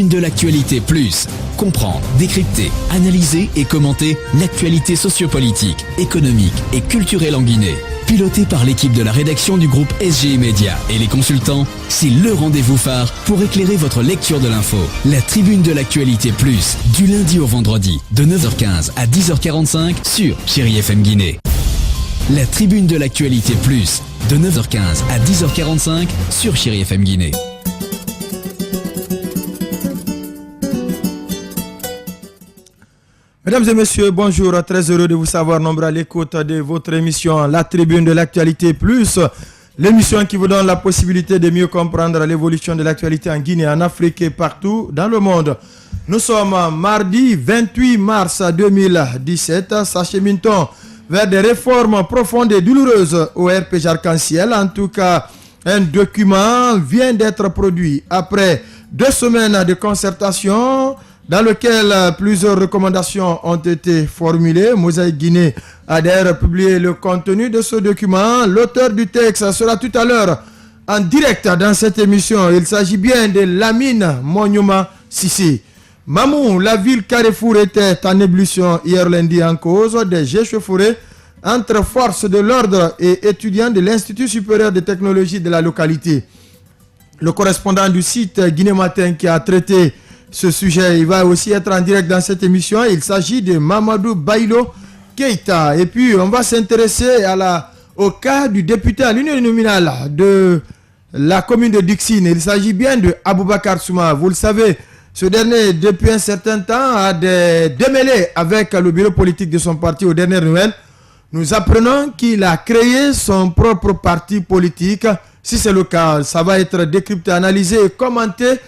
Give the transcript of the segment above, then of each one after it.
tribune de l'actualité plus. Comprendre, décrypter, analyser et commenter l'actualité sociopolitique, économique et culturelle en Guinée. Piloté par l'équipe de la rédaction du groupe SGI Média et les consultants, c'est le rendez-vous phare pour éclairer votre lecture de l'info. La tribune de l'actualité plus, du lundi au vendredi, de 9h15 à 10h45 sur Chéri FM Guinée. La tribune de l'actualité plus, de 9h15 à 10h45 sur Chéri FM Guinée. Mesdames et messieurs, bonjour. Très heureux de vous savoir nombreux à l'écoute de votre émission La Tribune de l'Actualité Plus. L'émission qui vous donne la possibilité de mieux comprendre l'évolution de l'actualité en Guinée, en Afrique et partout dans le monde. Nous sommes mardi 28 mars 2017. S'achemine-t-on vers des réformes profondes et douloureuses au RPG Arc-en-Ciel. En tout cas, un document vient d'être produit après 2 semaines de concertation dans lequel plusieurs recommandations ont été formulées. Mosaïque Guinée a d'ailleurs publié le contenu de ce document. L'auteur du texte sera tout à l'heure en direct dans cette émission. Il s'agit bien de Lamine Monyouma Sissi. Mamou, la ville Carrefour était en ébullition hier lundi en cause des échauffourées entre forces de l'ordre et étudiants de l'Institut supérieur de technologie de la localité. Le correspondant du site Guinée Matin qui a traité ce sujet, il va aussi être en direct dans cette émission. Il s'agit de Mamadou Bailo Keïta. Et puis, on va s'intéresser au cas du député à l'union nominale de la commune de Dixine. Il s'agit bien de Aboubakar Souma. Vous le savez, ce dernier, depuis un certain temps, a des démêlés avec le bureau politique de son parti. Aux dernières nouvelles, nous apprenons qu'il a créé son propre parti politique. Si c'est le cas, ça va être décrypté, analysé et commenté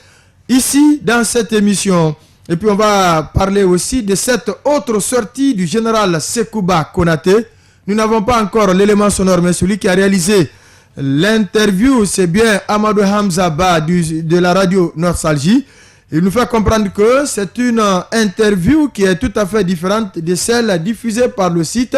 ici dans cette émission. Et puis on va parler aussi de cette autre sortie du général Sekouba Konaté. Nous n'avons pas encore l'élément sonore, mais celui qui a réalisé l'interview, c'est bien Amadou Hamza Ba de la radio Nostalgie. Il nous fait comprendre que c'est une interview qui est tout à fait différente de celle diffusée par le site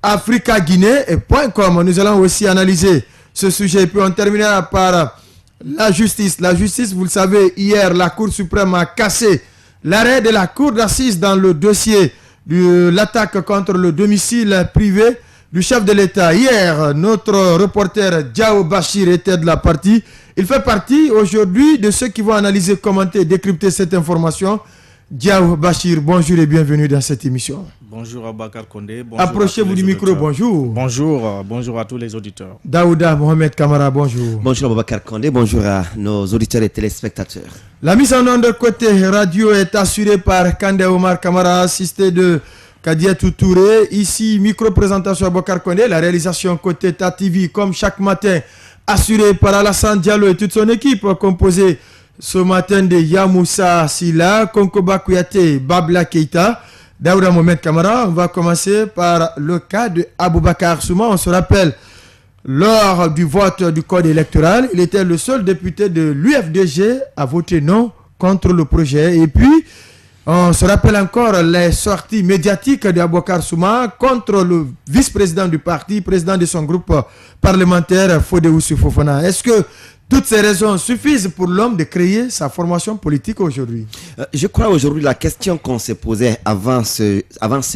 Africa Guinée et .com. Nous allons aussi analyser ce sujet. Et puis on terminera par la justice. La justice, vous le savez, hier, la Cour suprême a cassé l'arrêt de la Cour d'assises dans le dossier de l'attaque contre le domicile privé du chef de l'État. Hier, notre reporter Diao Bachir était de la partie. Il fait partie aujourd'hui de ceux qui vont analyser, commenter, décrypter cette information. Diao Bachir, bonjour et bienvenue dans cette émission. Bonjour Aboubakar Condé. Approchez-vous du micro, bonjour. Bonjour à tous les auditeurs. Daouda Mohamed Kamara, bonjour. Bonjour Aboubakar Condé, bonjour à nos auditeurs et téléspectateurs. La mise en onde côté radio est assurée par Kande Omar Kamara, assisté de Kadiatou Touré. Ici, micro-présentation Aboubakar Condé, la réalisation côté TATV, comme chaque matin, assurée par Alassane Diallo et toute son équipe, composée ce matin de Yamoussa Silla, Konkoba Kouyaté, Babla Keita, Daouda Mohamed Kamara. On va commencer par le cas de Aboubakar Souma. On se rappelle, lors du vote du code électoral, il était le seul député de l'UFDG à voter non contre le projet. Et puis, on se rappelle encore les sorties médiatiques d'Aboubacar Souma contre le vice-président du parti, président de son groupe parlementaire, Fodé Oussou Fofana. Est-ce que toutes ces raisons suffisent pour l'homme de créer sa formation politique aujourd'hui? Je crois aujourd'hui la question qu'on s'est posée avant ce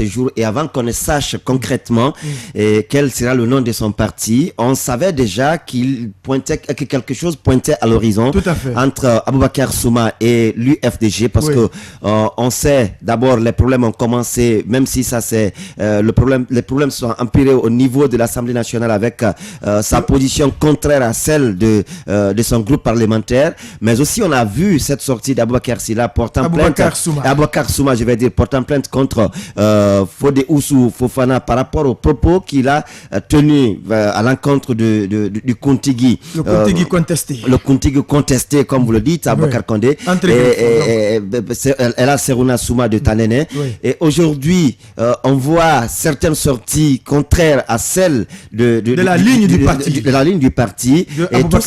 jour et avant qu'on ne sache concrètement quel sera le nom de son parti, on savait déjà que quelque chose pointait à l'horizon entre Aboubakar Souma et l'UFDG parce que on sait d'abord les problèmes ont commencé, même si ça c'est les problèmes sont empirés au niveau de l'Assemblée nationale avec sa position contraire à celle de son groupe parlementaire, mais aussi on a vu cette sortie d'Aboubacar Silla portant plainte contre Fodé Oussou Fofana par rapport aux propos qu'il a tenus à l'encontre du Kontigi. Le Kontigi contesté. Le Kontigi contesté, comme vous le dites, Aboubakar Condé. Elle a Serouna Souma de Tanene. Et aujourd'hui, on voit certaines sorties contraires à celles de la ligne du parti. Et tout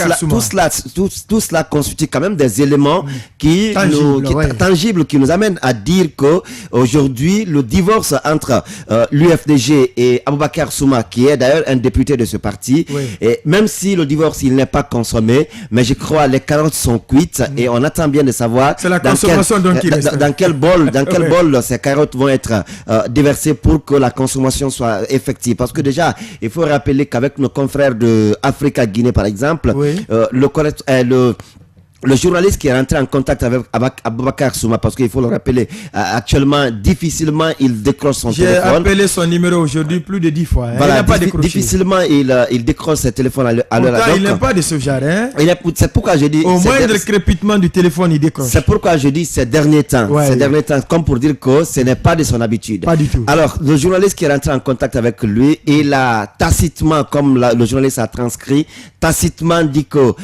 cela constitue quand même des éléments qui tangibles qui nous amènent à dire que aujourd'hui le divorce entre l'UFDG et Aboubakar Souma, qui est d'ailleurs un député de ce parti, et même si le divorce il n'est pas consommé, mais je crois les carottes sont cuites et on attend bien de savoir dans quel bol ces carottes vont être déversées pour que la consommation soit effective. Parce que déjà, il faut rappeler qu'avec nos confrères de Africa Guinée par exemple, le journaliste qui est rentré en contact avec Aboubakar Souma, parce qu'il faut le rappeler, actuellement, difficilement, il décroche son téléphone. J'ai appelé son numéro aujourd'hui plus de 10 fois. Voilà, il n'a pas décroché. Difficilement, il décroche ses téléphones à l'heure. Pourtant, il n'est pas de ce genre. C'est pourquoi je dis... Au moindre crépitement du téléphone, il décroche. C'est pourquoi je dis ces derniers temps, comme pour dire que ce n'est pas de son habitude. Pas du tout. Alors, le journaliste qui est rentré en contact avec lui, il a tacitement, comme le journaliste a transcrit, tacitement dit que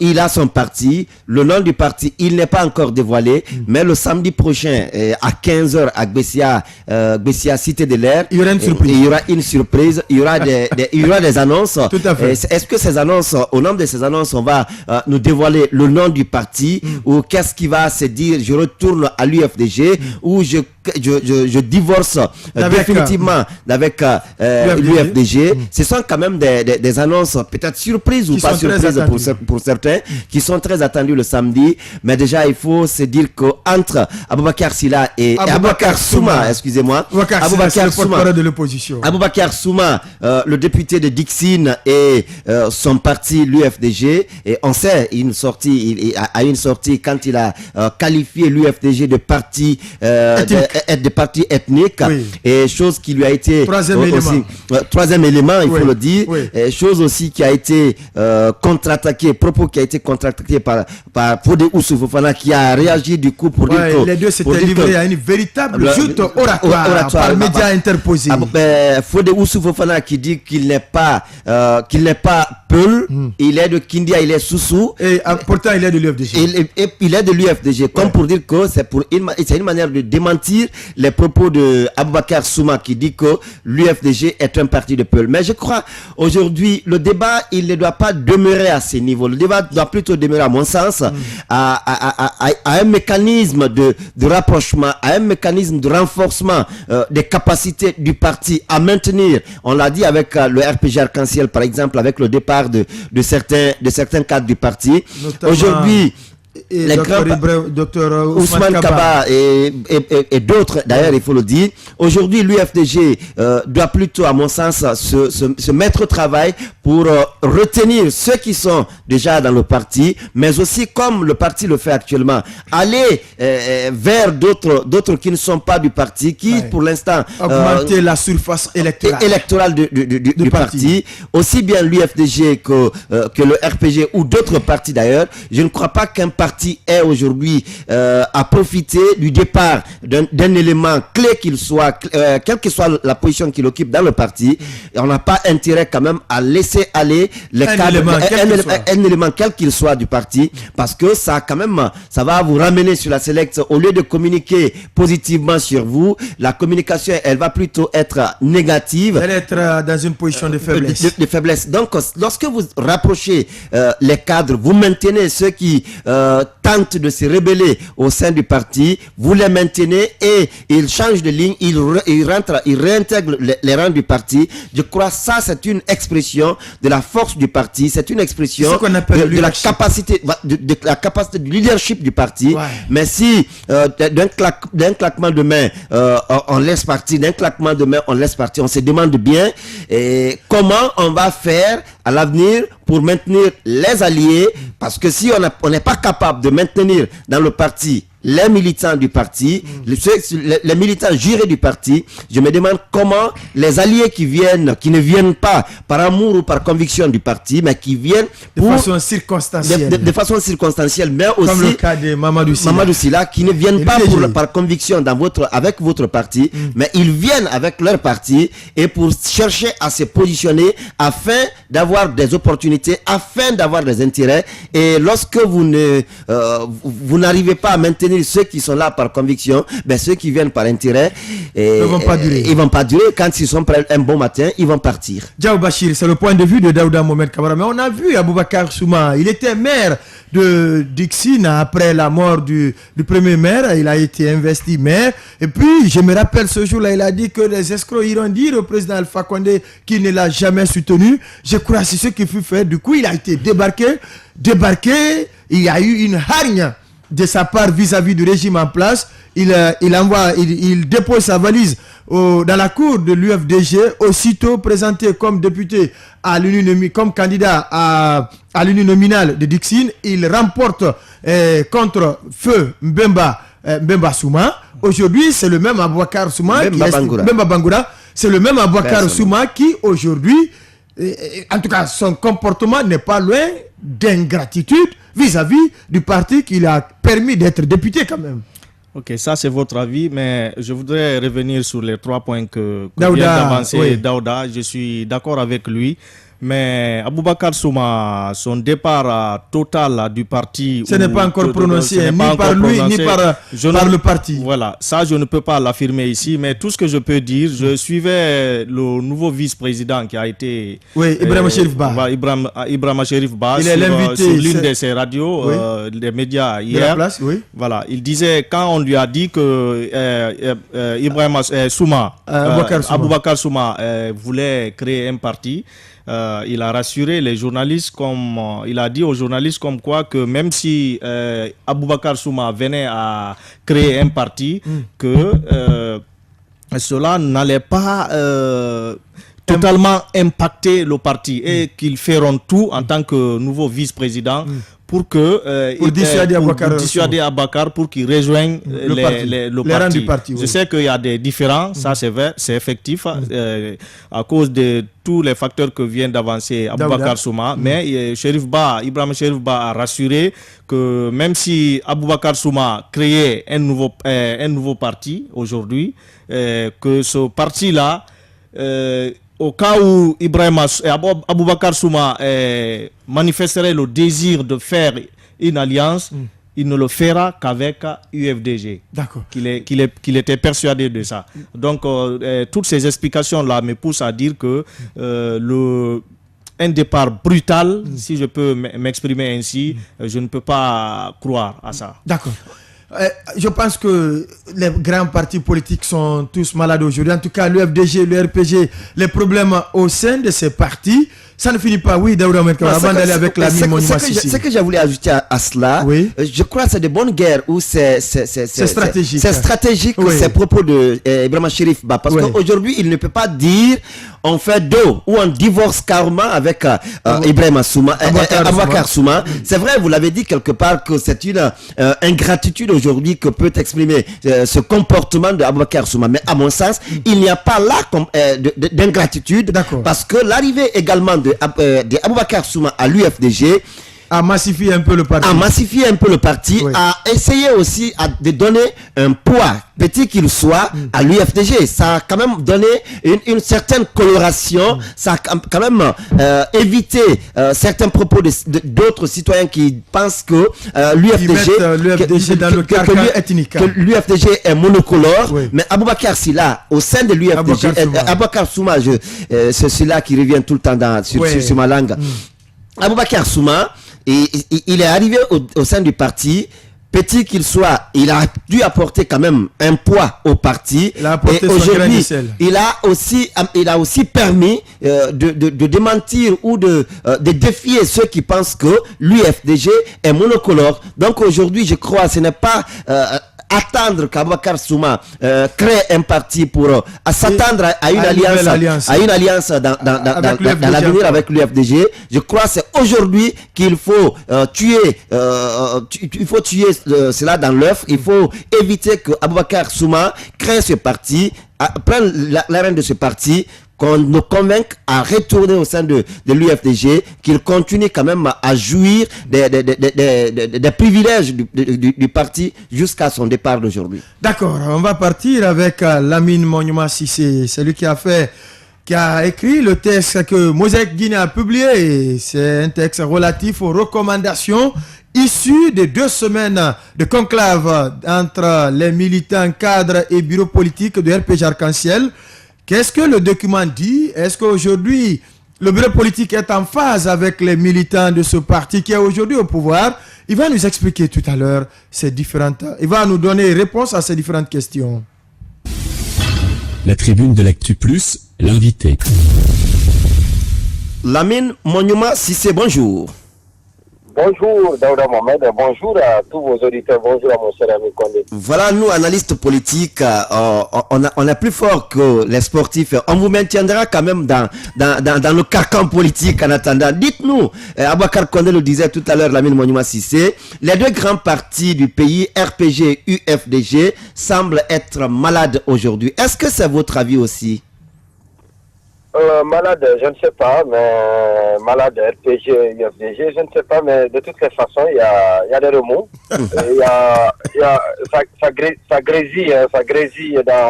il a son parti. Le nom du parti, il n'est pas encore dévoilé, mais le samedi prochain, à 15h à Gbessia, Cité de l'Air, il y aura une surprise. Il y aura une surprise, il y aura des annonces. Tout à fait. Est-ce que ces annonces, au nom de ces annonces, on va nous dévoiler le nom du parti, ou qu'est-ce qui va se dire, je retourne à l'UFDG, ou je divorce définitivement avec l'UFDG. Ce sont quand même des annonces peut-être surprises ou pas surprises pour certains, qui sont très attendus le samedi. Mais déjà, il faut se dire qu'entre Aboubakar Silla et Aboubakar Souma, excusez-moi, Aboubakar Souma, de l'opposition. Aboubakar Souma, le député de Dixine et son parti, l'UFDG, et on sait, une sortie quand il a qualifié l'UFDG de parti de parti ethnique, et chose qui lui a été troisième élément, il faut le dire, chose aussi qui a été propos qui a été contre-attaqué par Fodé Oussou Fofana, qui a réagi du coup pour dire que les deux s'étaient livrés à une véritable joute oratoire par médias interposés. Fodé Oussou Fofana qui dit qu'il n'est pas Peul, il est de Kindia, il est Soussou, et pourtant il est de l'UFDG. Il est de l'UFDG, comme pour dire que c'est une manière de démentir les propos de Aboubakar Souma, qui dit que l'UFDG est un parti de Peul. Mais je crois aujourd'hui le débat il ne doit pas demeurer à ce niveau. Le débat doit plutôt demeurer, à mon sens, à un mécanisme de rapprochement, à un mécanisme de renforcement des capacités du parti à maintenir. On l'a dit avec le RPG Arc-en-Ciel, par exemple, avec le départ de certains cadres du parti. Aujourd'hui, les Docteur Ousmane Kaba et d'autres, d'ailleurs, il faut le dire. Aujourd'hui, l'UFDG doit plutôt, à mon sens, se mettre au travail pour retenir ceux qui sont déjà dans le parti, mais aussi, comme le parti le fait actuellement, aller vers d'autres qui ne sont pas du parti, qui, pour l'instant, augmenter la surface électorale du parti. Aussi bien l'UFDG que le RPG ou d'autres partis d'ailleurs. Je ne crois pas qu'un parti est aujourd'hui à profiter du départ d'un élément clé qu'il soit, quelle que soit la position qu'il occupe dans le parti. Et on n'a pas intérêt quand même à laisser aller un élément quel qu'il soit du parti, parce que ça quand même, ça va vous ramener sur la sellette. Au lieu de communiquer positivement sur vous, la communication elle va plutôt être négative. Elle va être dans une position de faiblesse. De faiblesse. Donc lorsque vous rapprochez les cadres, vous maintenez ceux qui tentent de se rebeller au sein du parti, vous les maintenez et ils changent de ligne, ils réintègrent les rangs du parti. Je crois que ça c'est une expression de la force du parti, c'est une expression de la capacité de leadership du parti. Mais si d'un claquement de main on laisse partir, on se demande bien comment on va faire à l'avenir pour maintenir les alliés, parce que si on n'est pas capable de maintenir dans le parti les militants du parti, les militants jurés du parti, je me demande comment les alliés qui ne viennent pas par amour ou par conviction du parti, mais qui viennent de façon circonstancielle. De façon circonstancielle, mais aussi comme le cas de Mamadou Sylla, qui ne viennent pas par conviction avec votre parti, mais ils viennent avec leur parti et pour chercher à se positionner afin d'avoir des opportunités, afin d'avoir des intérêts. Et lorsque vous n'arrivez pas à maintenir soutenir ceux qui sont là par conviction, ben ceux qui viennent par intérêt, ils vont pas durer. Ils vont pas durer. Quand ils sont prêts un bon matin, ils vont partir. Diao Bachir, c'est le point de vue de Daouda Mohamed Kamara. Mais on a vu Aboubacar Souma, il était maire de Dixine après la mort du premier maire. Il a été investi maire. Et puis, je me rappelle ce jour-là, il a dit que les escrocs iront dire au président Alpha Condé qu'il ne l'a jamais soutenu. Je crois que c'est ce qui fut fait. Du coup, il a été débarqué. Il y a eu une hargne de sa part vis-à-vis du régime en place. Il dépose sa valise dans la cour de l'UFDG, aussitôt présenté comme député à comme candidat à l'uninominal de Dixine. Il remporte contre feu Mbemba Souma. Aujourd'hui, c'est le même Aboubacar Souma Mbemba Bangoura. C'est le même Aboubacar Souma qui aujourd'hui, en tout cas, son comportement n'est pas loin d'ingratitude vis-à-vis du parti qui l'a permis d'être député quand même. Ok, ça c'est votre avis, mais je voudrais revenir sur les 3 points que vient d'avancer Daouda. Je suis d'accord avec lui. Mais Aboubacar Souma, son départ total du parti... Ce n'est pas encore prononcé, ni par lui, ni par le parti. Voilà, ça je ne peux pas l'affirmer ici, mais tout ce que je peux dire, je suivais le nouveau vice-président qui a été... Oui, Ibrahima Cherif Ba. Ibrahima Cherif Ba, il est l'invité sur l'une de ses radios, des médias hier. Place, oui. Voilà, il disait, quand on lui a dit que Aboubacar Souma voulait créer un parti, il a rassuré les journalistes, il a dit aux journalistes comme quoi que même si Aboubacar Souma venait à créer un parti, que cela n'allait pas totalement impacter le parti et qu'ils feront tout en tant que nouveau vice-président pour dissuader Aboubacar pour qu'il rejoigne le parti. Du parti. Je sais qu'il y a des différends, ça c'est vrai, c'est effectif, à cause de tous les facteurs que vient d'avancer Aboubacar Souma, mais Ibrahima Cherif Ba a rassuré que même si Aboubacar Souma créait un nouveau parti aujourd'hui, que ce parti-là, au cas où Aboubacar Souma manifesterait le désir de faire une alliance, il ne le fera qu'avec UFDG. D'accord. Qu'il était persuadé de ça. Donc, toutes ces explications-là me poussent à dire que un départ brutal, si je peux m'exprimer ainsi, je ne peux pas croire à ça. D'accord. Je pense que les grands partis politiques sont tous malades aujourd'hui. En tout cas, l'UFDG, le RPG, les problèmes au sein de ces partis, ça ne finit pas. Oui, Daouda Mohamed Kamara, avant d'aller avec la mine Monument Sissi. Ce que je voulais ajouter à cela, je crois que c'est de bonnes guerres où c'est stratégique. C'est stratégique, ces propos de Ibrahima Cherif Ba. Parce qu'aujourd'hui, il ne peut pas dire on fait dos ou on divorce carrément avec Ibrahima Souma, Aboubacar Souma. C'est vrai, vous l'avez dit quelque part que c'est une ingratitude aujourd'hui que peut exprimer ce comportement de Aboubacar Souma. Mais à mon sens, il n'y a pas là d'ingratitude parce que l'arrivée également de Aboubacar Souma à l'UFDG a massifié un peu le parti. A essayé aussi de donner un poids, petit qu'il soit, à l'UFDG. Ça a quand même donné une certaine coloration, ça a quand même évité certains propos d'autres citoyens qui pensent que l'UFDG dans le carcan ethnique. Que l'UFDG est monocolore, mais Aboubacar Silla, au sein de l'UFDG, Aboubacar Souma, c'est celui-là qui revient tout le temps sur ma langue. Aboubacar Souma, il est arrivé au sein du parti, petit qu'il soit, il a dû apporter quand même un poids au parti. Et aujourd'hui, il a aussi permis de démentir ou de défier ceux qui pensent que l'UFDG est monocolore. Donc aujourd'hui, je crois que ce n'est pas attendre qu'Aboubacar Souma crée un parti pour s'attendre à une alliance dans l'avenir avec l'UFDG. Je crois que c'est aujourd'hui qu'il faut tuer cela dans l'œuf. Il faut éviter que Aboubacar Souma crée ce parti, prenne l'arène de ce parti, qu'on nous convainque à retourner au sein de l'UFDG, qu'il continue quand même à jouir des privilèges du parti jusqu'à son départ d'aujourd'hui. D'accord, on va partir avec Lamine Monument Sissi, celui qui a écrit le texte que Mosaïque Guinée a publié. C'est un texte relatif aux recommandations issu de 2 semaines de conclave entre les militants, cadres et bureaux politiques de RPG Arc-en-Ciel. Qu'est-ce que le document dit? Est-ce qu'aujourd'hui, le bureau politique est en phase avec les militants de ce parti qui est aujourd'hui au pouvoir? Il va nous expliquer tout à l'heure il va nous donner réponse à ces différentes questions. La tribune de l'Actu Plus, l'invité. Lamine Monyouma Sissé, bonjour. Bonjour Daouda Mohamed, bonjour à tous vos auditeurs, bonjour à mon cher ami Kondé. Voilà, nous analystes politiques, on est plus fort que les sportifs. On vous maintiendra quand même dans le carcan politique en attendant. Dites-nous, Abouakar Kondé le disait tout à l'heure, Lamine Monyouma Sissé, les 2 grands partis du pays, RPG, UFDG, semblent être malades aujourd'hui. Est-ce que c'est votre avis aussi? Malade, je ne sais pas, mais malade, RPG, UFDG, je ne sais pas, mais de toutes les façons, il y a des remous. Ça grésille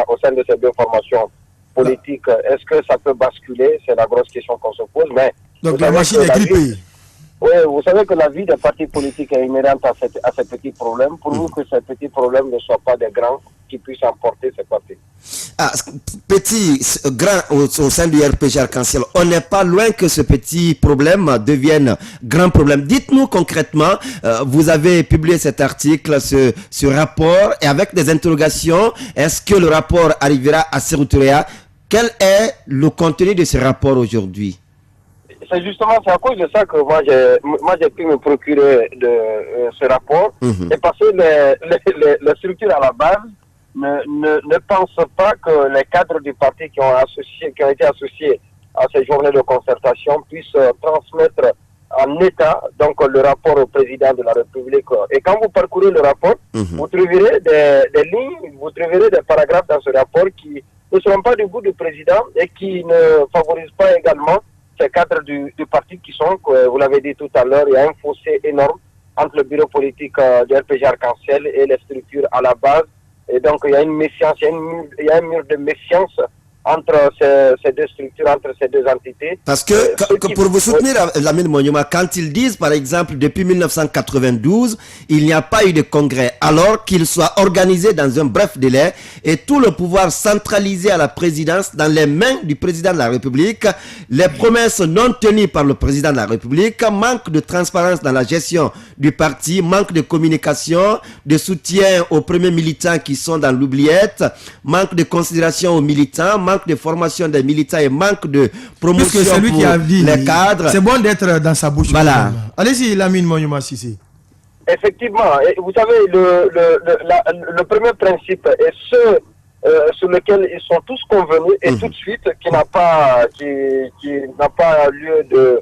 au sein de ces 2 formations politiques. Est-ce que ça peut basculer? C'est la grosse question qu'on se pose. Mais donc la machine est grippée. Oui, vous savez que la vie des partis politiques est inhérente à ces petits problèmes. Pour vous que ces petits problèmes ne soient pas des grands qui puissent emporter ces partis. Petit, grand au sein du RPG Arc-en-Ciel, on n'est pas loin que ce petit problème devienne grand problème. Dites-nous concrètement, vous avez publié cet article, ce rapport, et avec des interrogations, est-ce que le rapport arrivera à Séroutoréa? Quel est le contenu de ce rapport aujourd'hui? C'est justement à cause de ça que moi j'ai pu me procurer ce rapport. Et parce que les structures à la base ne pensent pas que les cadres du parti qui ont été associés à ces journées de concertation puissent transmettre en état donc le rapport au président de la République. Et quand vous parcourez le rapport, vous trouverez des lignes, vous trouverez des paragraphes dans ce rapport qui ne seront pas du goût du président et qui ne favorisent pas également ces cadres du parti qui sont, vous l'avez dit tout à l'heure, il y a un fossé énorme entre le bureau politique du RPG Arc-en-Ciel et les structures à la base. Et donc il y a une méfiance, il y a un mur de méfiance entre ces 2 structures, entre ces 2 entités. Parce que pour vous soutenir, Lamine Monyouma, quand ils disent, par exemple, depuis 1992, il n'y a pas eu de congrès, alors qu'il soit organisé dans un bref délai et tout le pouvoir centralisé à la présidence dans les mains du président de la République, les promesses non tenues par le président de la République, manque de transparence dans la gestion du parti, manque de communication, de soutien aux premiers militants qui sont dans l'oubliette, manque de considération aux militants, manque de formation des militants et manque de promotion pour les cadres. C'est bon d'être dans sa bouche. Voilà. Allez-y, Lamine Monyouma Sissé. Effectivement, et vous savez, le premier principe est ce sur lequel ils sont tous convenus et tout de suite qui n'a pas lieu de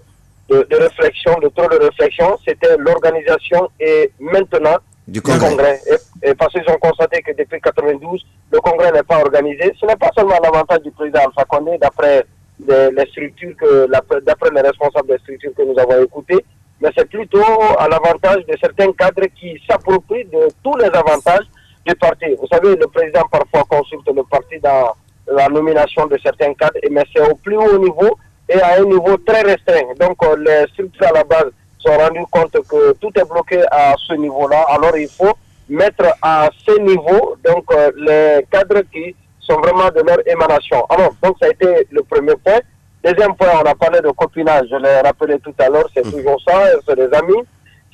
réflexion, de trop de réflexion, c'était l'organisation et maintenant du congrès. Et parce qu'ils ont constaté que depuis 1992, le congrès n'est pas organisé. Ce n'est pas seulement l'avantage du président Alpha Condé, d'après les structures d'après les responsables des structures que nous avons écoutées, mais c'est plutôt à l'avantage de certains cadres qui s'approprient de tous les avantages du parti. Vous savez, le président parfois consulte le parti dans la nomination de certains cadres, mais c'est au plus haut niveau et à un niveau très restreint. Donc les structures à la base se sont rendues compte que tout est bloqué à ce niveau-là. Alors il faut mettre à ce niveau donc les cadres qui sont vraiment de leur émanation. Alors donc ça a été le premier point. Deuxième point, on a parlé de copinage, je l'ai rappelé tout à l'heure, c'est toujours ça, c'est des amis,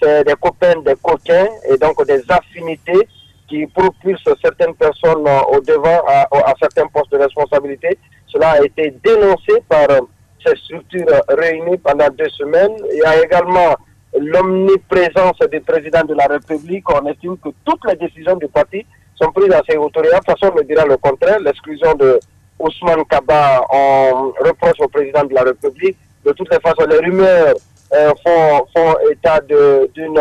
c'est des copains, des coquins et donc des affinités qui propulsent certaines personnes au devant à certains postes de responsabilité. Cela a été dénoncé par ces structures réunies pendant 2 semaines. Il y a également l'omniprésence du président de la République. On estime que toutes les décisions du parti sont prises à Séroutoréa. Personne ne dira le contraire. L'exclusion de Ousmane Kaba, on reproche au président de la République. De toutes les façons, les rumeurs font état d'une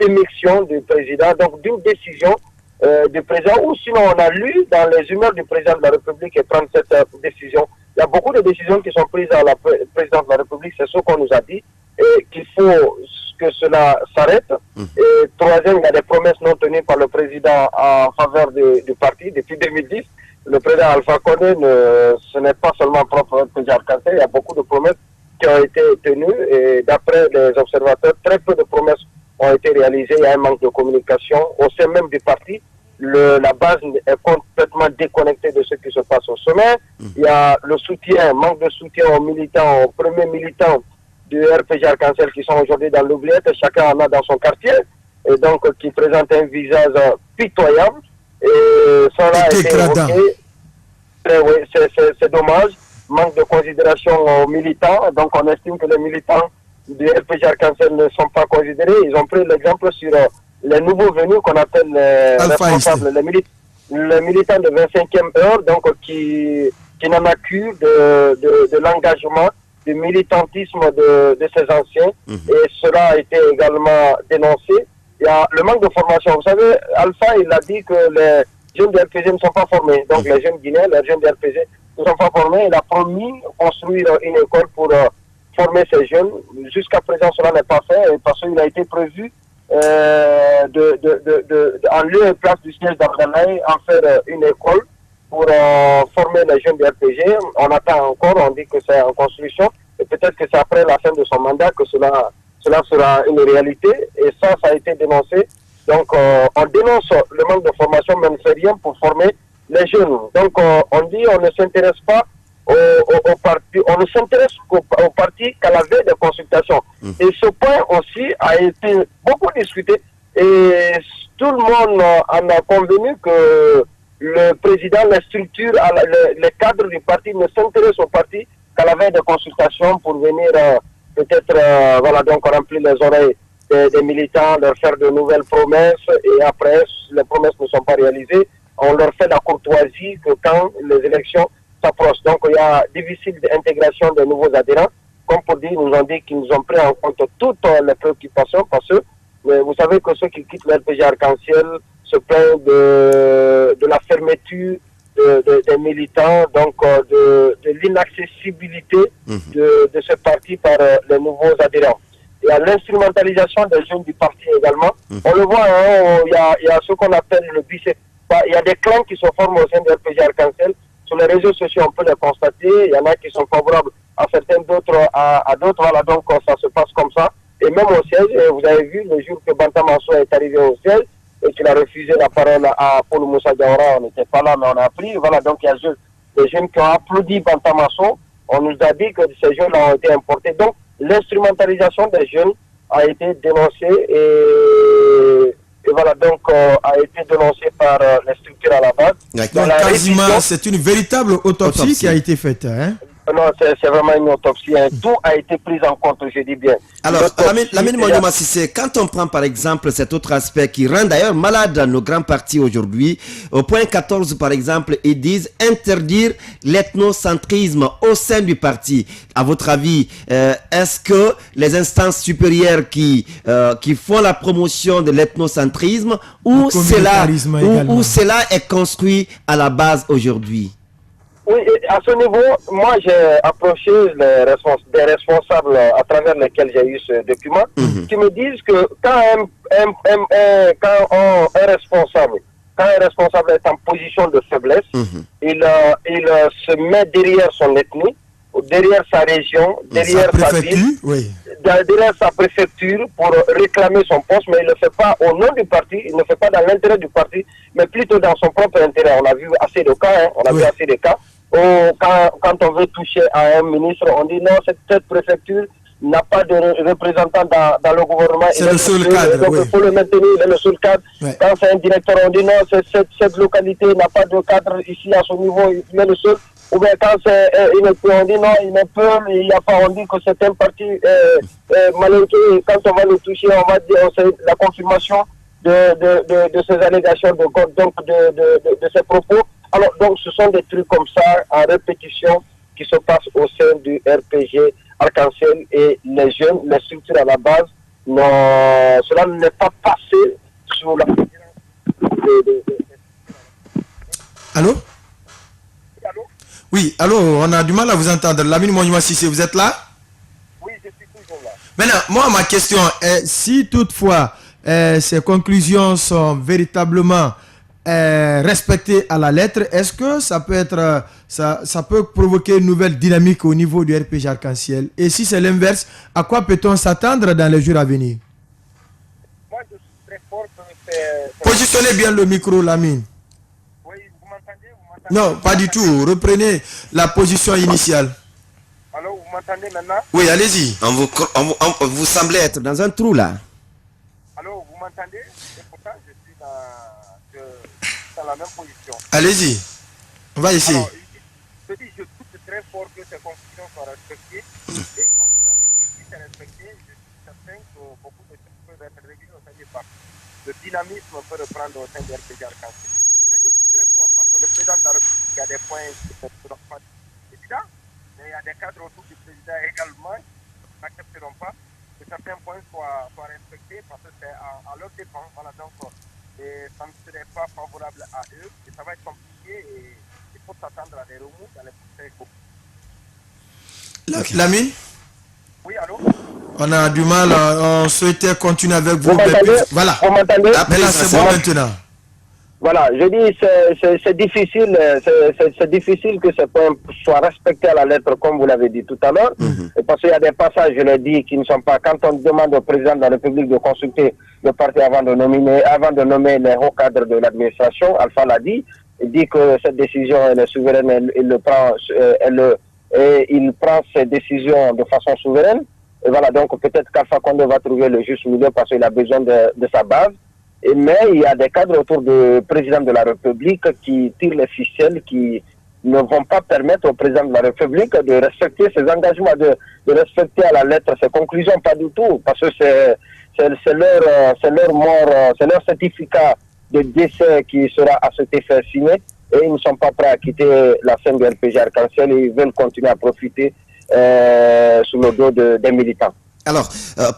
émission du président, donc d'une décision du président, ou sinon on a lu dans les humeurs du président de la République et prendre cette décision. Il y a beaucoup de décisions qui sont prises à la présidence de la République, c'est ce qu'on nous a dit, et qu'il faut que cela s'arrête. Et troisième, il y a des promesses non tenues par le président en faveur du parti depuis 2010. Le président Alpha Condé, ce n'est pas sellement propre au président Arc-en-Ciel, il y a beaucoup de promesses qui ont été tenues et d'après les observateurs, très peu de promesses ont été réalisées. Il y a un manque de communication au sein même du parti. La base est complètement déconnectée de ce qui se passe au sommet. Il y a le soutien, manque de soutien aux militants, aux premiers militants du RPG Arc-en-Ciel qui sont aujourd'hui dans l'oubliette. Chacun en a dans son quartier et donc qui présente un visage pitoyable. Et cela a été évoqué. Oui, c'est dommage. Manque de considération aux militants. Donc on estime que les militants du RPG Arc-en-Ciel ne sont pas considérés. Ils ont pris l'exemple sur les nouveaux venus qu'on appelle les responsables, les militants de 25e heure, donc qui n'en accusent de l'engagement, du militantisme de ces anciens. Et cela a été également dénoncé. Il y a le manque de formation. Vous savez, Alpha, il a dit que les jeunes du RPG ne sont pas formés. Donc les jeunes Guinéens, les jeunes du RPG ne sont pas formés. Il a promis de construire une école pour former ces jeunes. Jusqu'à présent, cela n'est pas fait parce qu'il a été prévu en lieu et place du siège d'Abdalaï, en faire une école pour former les jeunes du RPG. On attend encore, on dit que c'est en construction, et peut-être que c'est après la fin de son mandat que cela sera une réalité, et ça a été dénoncé. Donc on dénonce le manque de formation, mais on ne fait rien pour former les jeunes. Donc on dit on ne s'intéresse pas au parti, on ne s'intéresse au parti qu'à la veille des consultations. Et ce point aussi a été beaucoup discuté et tout le monde en a convenu que le président, les structures, les cadres du parti ne s'intéressent au parti qu'à la veille des consultations pour venir peut-être donc remplir les oreilles des militants, leur faire de nouvelles promesses et après les promesses ne sont pas réalisées, on leur fait la courtoisie que quand les élections s'approche. Donc il y a difficile d'intégration de nouveaux adhérents. Comme pour dire, ils nous ont dit qu'ils nous ont pris en compte toutes les préoccupations parce que vous savez que ceux qui quittent le RPG Arc-en-Ciel se plaignent de la fermeture des militants, donc de l'inaccessibilité de ce parti par les nouveaux adhérents. Il y a l'instrumentalisation des jeunes du parti également. On le voit, hein, il y a ce qu'on appelle le bicep. Il y a des clans qui se forment au sein du RPG Arc-en-Ciel. Sur les réseaux sociaux, on peut les constater. Il y en a qui sont favorables à certains, d'autres à d'autres. Voilà, donc ça se passe comme ça. Et même au siège, vous avez vu, le jour que Banta Mansour est arrivé au siège et qu'il a refusé la parole à Paul Moussa Diawara, on n'était pas là, mais on a appris. Voilà, donc il y a des jeunes qui ont applaudi Banta Mansour. On nous a dit que ces jeunes-là ont été importés. Donc, l'instrumentalisation des jeunes a été dénoncée et voilà, donc a été dénoncé par les structures à la base. Donc, quasiment, c'est une véritable autopsie qui a été faite. Hein? Non, c'est vraiment une autopsie. Hein. Tout a été pris en compte, je dis bien. Alors, Lamine Mounioma Cissé, quand on prend par exemple cet autre aspect qui rend d'ailleurs malade nos grands partis aujourd'hui, au point 14 par exemple, ils disent interdire l'ethnocentrisme au sein du parti. À votre avis, est-ce que les instances supérieures qui font la promotion de l'ethnocentrisme ou cela est construit à la base aujourd'hui? Oui, à ce niveau, moi j'ai approché des responsables à travers lesquels j'ai eu ce document, qui me disent que quand un responsable est en position de faiblesse, il se met derrière son ethnie, derrière sa région, derrière sa ville, derrière sa préfecture pour réclamer son poste, mais il ne le fait pas au nom du parti, il ne le fait pas dans l'intérêt du parti, mais plutôt dans son propre intérêt. On a vu assez de cas, quand on veut toucher à un ministre, on dit non, cette préfecture n'a pas de représentant dans le gouvernement. C'est le seul cadre. Donc il faut le maintenir, il est le seul cadre. Quand c'est un directeur, on dit non, cette localité n'a pas de cadre ici à ce niveau, il est le seul. Ou bien quand c'est on dit non, il ne peut, il n'y a pas, on dit que c'est un parti malinqué. Quand on va le toucher, on va dire c'est la confirmation de ces allégations de ces propos. Alors, donc, ce sont des trucs comme ça, en répétition, qui se passent au sein du RPG Arc-en-Ciel et les jeunes, les structures à la base, cela n'est pas passé sous la... Allô? Oui, allô, on a du mal à vous entendre. Lamine Mounioma Cissé, vous êtes là? Oui, je suis toujours là. Maintenant, moi, ma question est, si toutefois ces conclusions sont véritablement respectées à la lettre, est-ce que ça peut être ça peut provoquer une nouvelle dynamique au niveau du RPG Arc-en-Ciel. Et si c'est l'inverse, à quoi peut-on s'attendre dans les jours à venir? Moi, je suis très fort que c'est... Positionnez bien le micro, Lamine. Oui, vous m'entendez? Non, pas du tout. Reprenez la position initiale. Alors, vous m'entendez maintenant? Oui, allez-y. Vous semblez être dans un trou là. Alors, vous m'entendez? Et pourtant, je suis dans la même position. Allez-y. On va essayer. Alors, je doute très fort que ces conclusions soient respectées. Et comme vous l'avez dit, si c'est respecté, je suis certain que beaucoup de choses peuvent être réglées au sein des partis. Le dynamisme peut reprendre au sein du RPG Arc-en-Ciel. Mais je doute très fort parce que le président de la République a des points qui ne seront pas évidents. Mais il y a des cadres autour du président également qui n'accepteront pas que certains points soient respectés parce que c'est à leur défense. Voilà, donc, et ça ne serait pas favorable à eux et ça va être compliqué et il faut s'attendre à des remous dans les prochains jours. Lamine? Oui, allô? On a du mal, on souhaitait continuer avec vous. Voilà. Vous m'entendez? Maintenant, c'est bon maintenant. Voilà, je dis c'est difficile, c'est difficile que ces points soient respectés à la lettre, comme vous l'avez dit tout à l'heure, parce qu'il y a des passages, je l'ai dit, qui ne sont pas. Quand on demande au président de la République de consulter le parti avant de nommer les hauts cadres de l'administration, Alpha l'a dit, il dit que cette décision elle est souveraine, il prend ses décisions de façon souveraine. Et voilà, donc peut-être qu'Alpha Condé va trouver le juste milieu parce qu'il a besoin de sa base. Mais il y a des cadres autour du président de la République qui tirent les ficelles, qui ne vont pas permettre au président de la République de respecter ses engagements, de respecter à la lettre ses conclusions, pas du tout, parce que c'est leur mort, c'est leur certificat de décès qui sera à cet effet signé, et ils ne sont pas prêts à quitter la scène du RPG Arc-en-Ciel, et ils veulent continuer à profiter sous le dos des militants. Alors,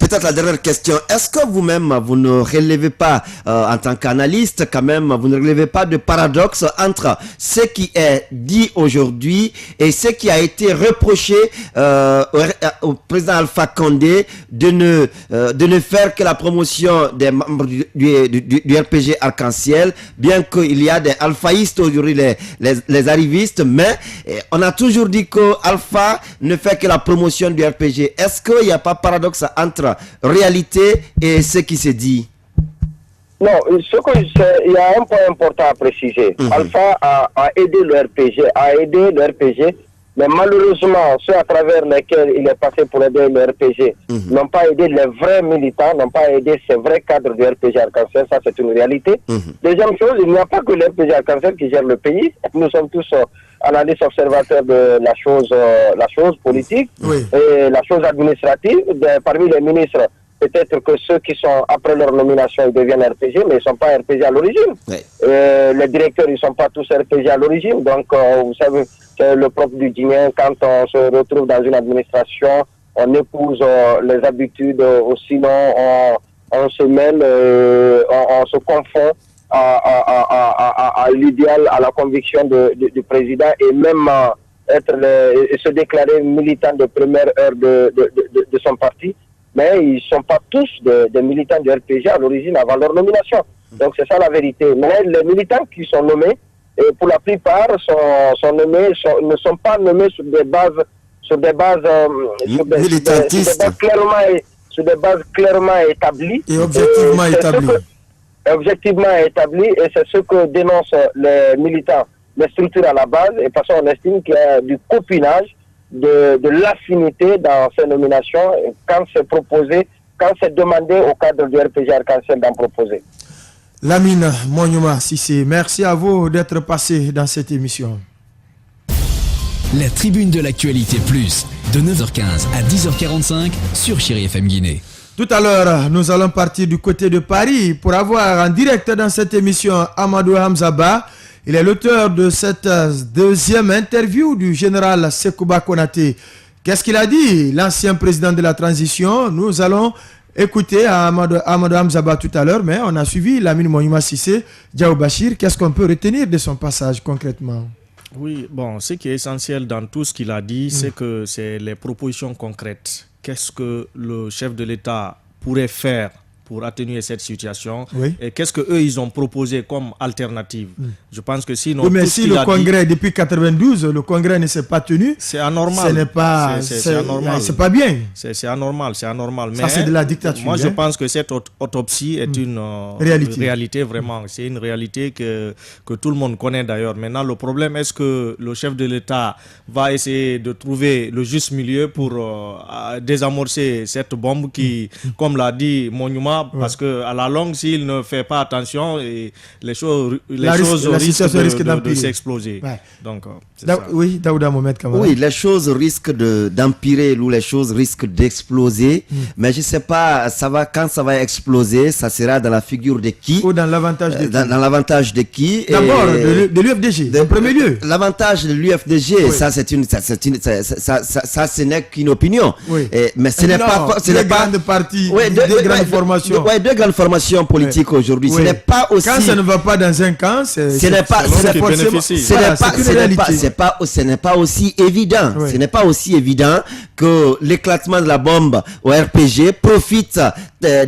peut-être la dernière question. Est-ce que vous-même, vous ne relevez pas, en tant qu'analyste, quand même, vous ne relevez pas de paradoxe entre ce qui est dit aujourd'hui et ce qui a été reproché au président Alpha Condé de ne faire que la promotion des membres du RPG Arc-en-Ciel, bien qu'il y a des alphaïstes aujourd'hui, les arrivistes, mais on a toujours dit que Alpha ne fait que la promotion du RPG. Est-ce qu'il n'y a pas paradoxe entre réalité et ce qui se dit? Non, il y a un point important à préciser. Alpha a aidé le RPG, mais malheureusement, ceux à travers lesquels il est passé pour aider le RPG n'ont pas aidé les vrais militants, n'ont pas aidé ces vrais cadres du RPG Arc-en-Ciel, ça c'est une réalité. Deuxième chose, il n'y a pas que le RPG Arc-en-Ciel qui gère le pays, nous sommes tous analystes observateurs de la chose politique et la chose administrative. Parmi les ministres, peut-être que ceux qui sont après leur nomination, ils deviennent RPG, mais ils ne sont pas RPG à l'origine. Les directeurs, ils ne sont pas tous RPG à l'origine. Donc, vous savez, c'est le propre du Guinéen. Quand on se retrouve dans une administration, on épouse les habitudes, sinon on se mêle, on se confond à l'idéal, à la conviction du président, et même se déclarer militant de première heure de son parti. Mais ils ne sont pas tous des militants du RPG à l'origine avant leur nomination. Donc c'est ça la vérité. Mais les militants qui sont nommés, et pour la plupart, sont nommés, ne sont pas nommés sur des bases clairement établies. Et objectivement établies. Objectivement établi, et c'est ce que dénoncent les militants, les structures à la base, et parce qu'on estime qu'il y a du copinage, de l'affinité dans ces nominations, quand c'est proposé, quand c'est demandé au cadre du RPG Arc-en-Ciel d'en proposer. Lamine Monyouma Sissé, merci à vous d'être passé dans cette émission. La tribune de l'actualité plus, de 9h15 à 10h45 sur Chéri FM Guinée. Tout à l'heure, nous allons partir du côté de Paris pour avoir en direct dans cette émission Amadou Hamzaba. Il est l'auteur de cette deuxième interview du général Sekouba Konaté. Qu'est-ce qu'il a dit, l'ancien président de la transition? Nous allons écouter Amadou Hamzaba tout à l'heure, mais on a suivi Lamine Monyouma Sissé, Diao Bachir. Qu'est-ce qu'on peut retenir de son passage concrètement? Oui, bon, ce qui est essentiel dans tout ce qu'il a dit, c'est que c'est les propositions concrètes. Qu'est-ce que le chef de l'État pourrait faire pour atténuer cette situation. Et qu'est-ce qu'eux, ils ont proposé comme alternative? Je pense que sinon... Oui, mais si le Congrès, depuis 92, le Congrès ne s'est pas tenu, c'est anormal. Ce n'est pas... C'est anormal. C'est pas bien. C'est anormal, c'est anormal. Ça, c'est de la dictature. Moi, je pense que cette autopsie est une réalité, vraiment. C'est une réalité que tout le monde connaît d'ailleurs. Maintenant, le problème, est-ce que le chef de l'État va essayer de trouver le juste milieu pour désamorcer cette bombe qui, comme l'a dit Monument, parce qu'à la longue, s'il ne fait pas attention, les choses risquent de s'exploser. Donc, oui, Daouda Mohamed Kamara. Oui, les choses risquent d'empirer ou les choses risquent d'exploser. Mais je ne sais pas, quand ça va exploser, ça sera dans la figure de qui? Ou dans l'avantage de qui? Dans l'avantage de qui? D'abord, de l'UFDG, en premier lieu. L'avantage de l'UFDG, ça, ce n'est qu'une opinion. Mais ce n'est pas... Deux grandes parties, deux grandes formations. Deux grandes formations politiques aujourd'hui. Ce n'est pas aussi... Quand ça ne va pas dans un camp, ce n'est pas aussi évident. Ce n'est pas aussi évident que l'éclatement de la bombe au RPG profite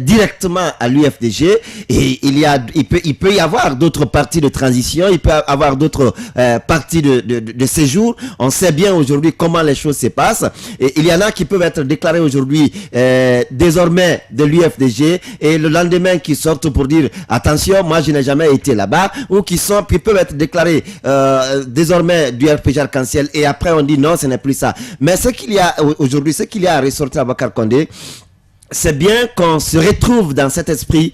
directement à l'UFDG. Et il peut y avoir d'autres partis de transition, il peut y avoir d'autres partis de séjour. On sait bien aujourd'hui comment les choses se passent. Et il y en a qui peuvent être déclarés aujourd'hui désormais de l'UFDG et le lendemain qui sortent pour dire attention, moi je n'ai jamais été là-bas, ou qui peuvent être déclarés désormais du RPG Arc-en-Ciel et après on dit non, ce n'est plus ça. Mais ce qu'il y a aujourd'hui, ce qu'il y a à ressortir à Bakar Condé, c'est bien qu'on se retrouve dans cet esprit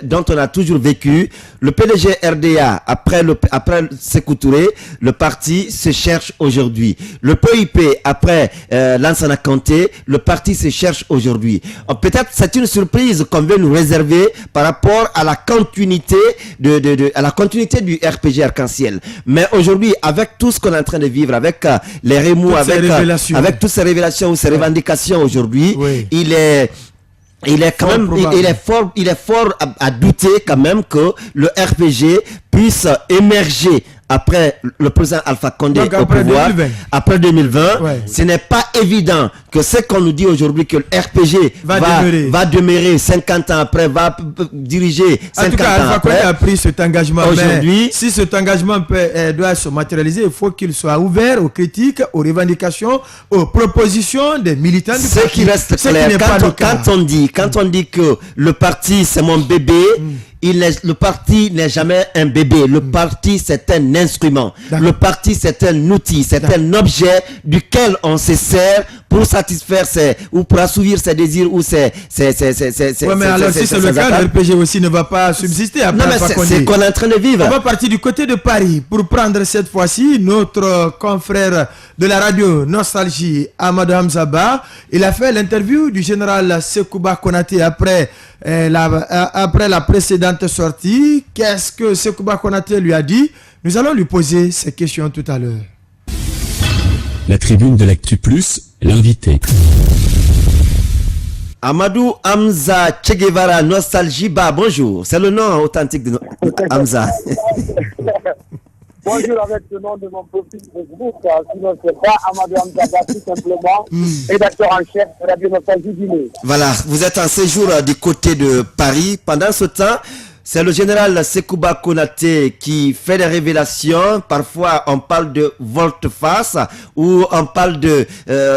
dont on a toujours vécu. Le PDG RDA, après Sékou Touré, le parti se cherche aujourd'hui. Le PIP, après Lansana Conté, le parti se cherche aujourd'hui. Peut-être c'est une surprise qu'on veut nous réserver par rapport à la continuité à la continuité du RPG Arc-en-Ciel. Mais aujourd'hui, avec tout ce qu'on est en train de vivre, avec les remous, avec toutes ces révélations ou ces revendications aujourd'hui, il est fort à douter quand même que le RPG puisse émerger après le président Alpha Condé au pouvoir, après 2020, ce n'est pas évident que ce qu'on nous dit aujourd'hui que le RPG va demeurer 50 ans après, va diriger 50 ans après. En tout cas, Alpha Condé a pris cet engagement. Aujourd'hui, si cet engagement doit se matérialiser, il faut qu'il soit ouvert aux critiques, aux revendications, aux propositions des militants du parti. Ce qui reste clair, quand on dit que le parti c'est mon bébé, le parti n'est jamais un bébé. Le parti, c'est un instrument. Le parti, c'est un outil. C'est un objet duquel on se sert pour satisfaire ou pour assouvir ses désirs ou ses mais alors si c'est le cas, le RPG aussi ne va pas subsister après. Non, mais c'est qu'on est en train de vivre. On va partir du côté de Paris pour prendre cette fois-ci notre confrère de la radio Nostalgie, Amadou Hamzaba. Il a fait l'interview du général Sekouba Konaté après la précédente sortie. Qu'est-ce que Sekouba Konaté lui a dit? Nous allons lui poser ces questions tout à l'heure. La tribune de l'Actu Plus, l'invité. Amadou Hamza Che Guevara Nostalgie Ba, bonjour. C'est le nom authentique de Hamza. Bonjour avec le nom de mon profil Facebook, sinon c'est pas Amadou Hamza, tout simplement, rédacteur en chef de Radio Nostalgie Guinée. Voilà, vous êtes en séjour du côté de Paris. Pendant ce temps, c'est le général Sekouba Konaté qui fait des révélations. Parfois, on parle de volte-face ou on parle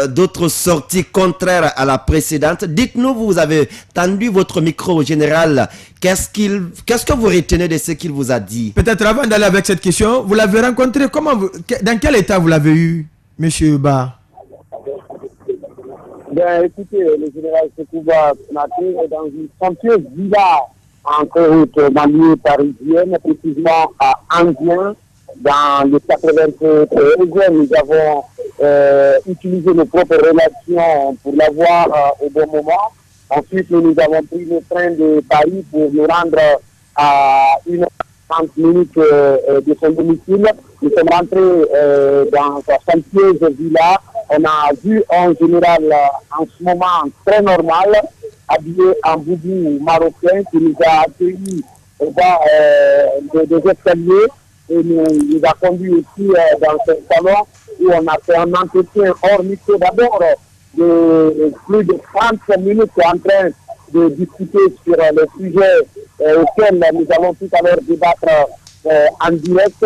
d'autres sorties contraires à la précédente. Dites-nous, vous avez tendu votre micro au général. Qu'est-ce que vous retenez de ce qu'il vous a dit? Peut-être avant d'aller avec cette question, vous l'avez rencontré dans quel état vous l'avez eu, monsieur Ba? Bien, écoutez, le général Sekouba Konaté est dans une somptueuse villa en route banlieue parisienne, précisément à Anguien, dans le 93. Nous avons utilisé nos propres relations pour l'avoir au bon moment. Ensuite, nous avons pris le train de Paris pour nous rendre à 1h30 de son domicile. Nous sommes rentrés dans sa somptueuse villa. On a vu un général en ce moment très normal, habillé en boubou marocain, qui nous a accueillis des escaliers et nous a conduit aussi dans ce salon où on a fait un entretien hors micro d'abord de plus de 30 minutes en train de discuter sur les sujets auxquels nous allons tout à l'heure débattre en direct.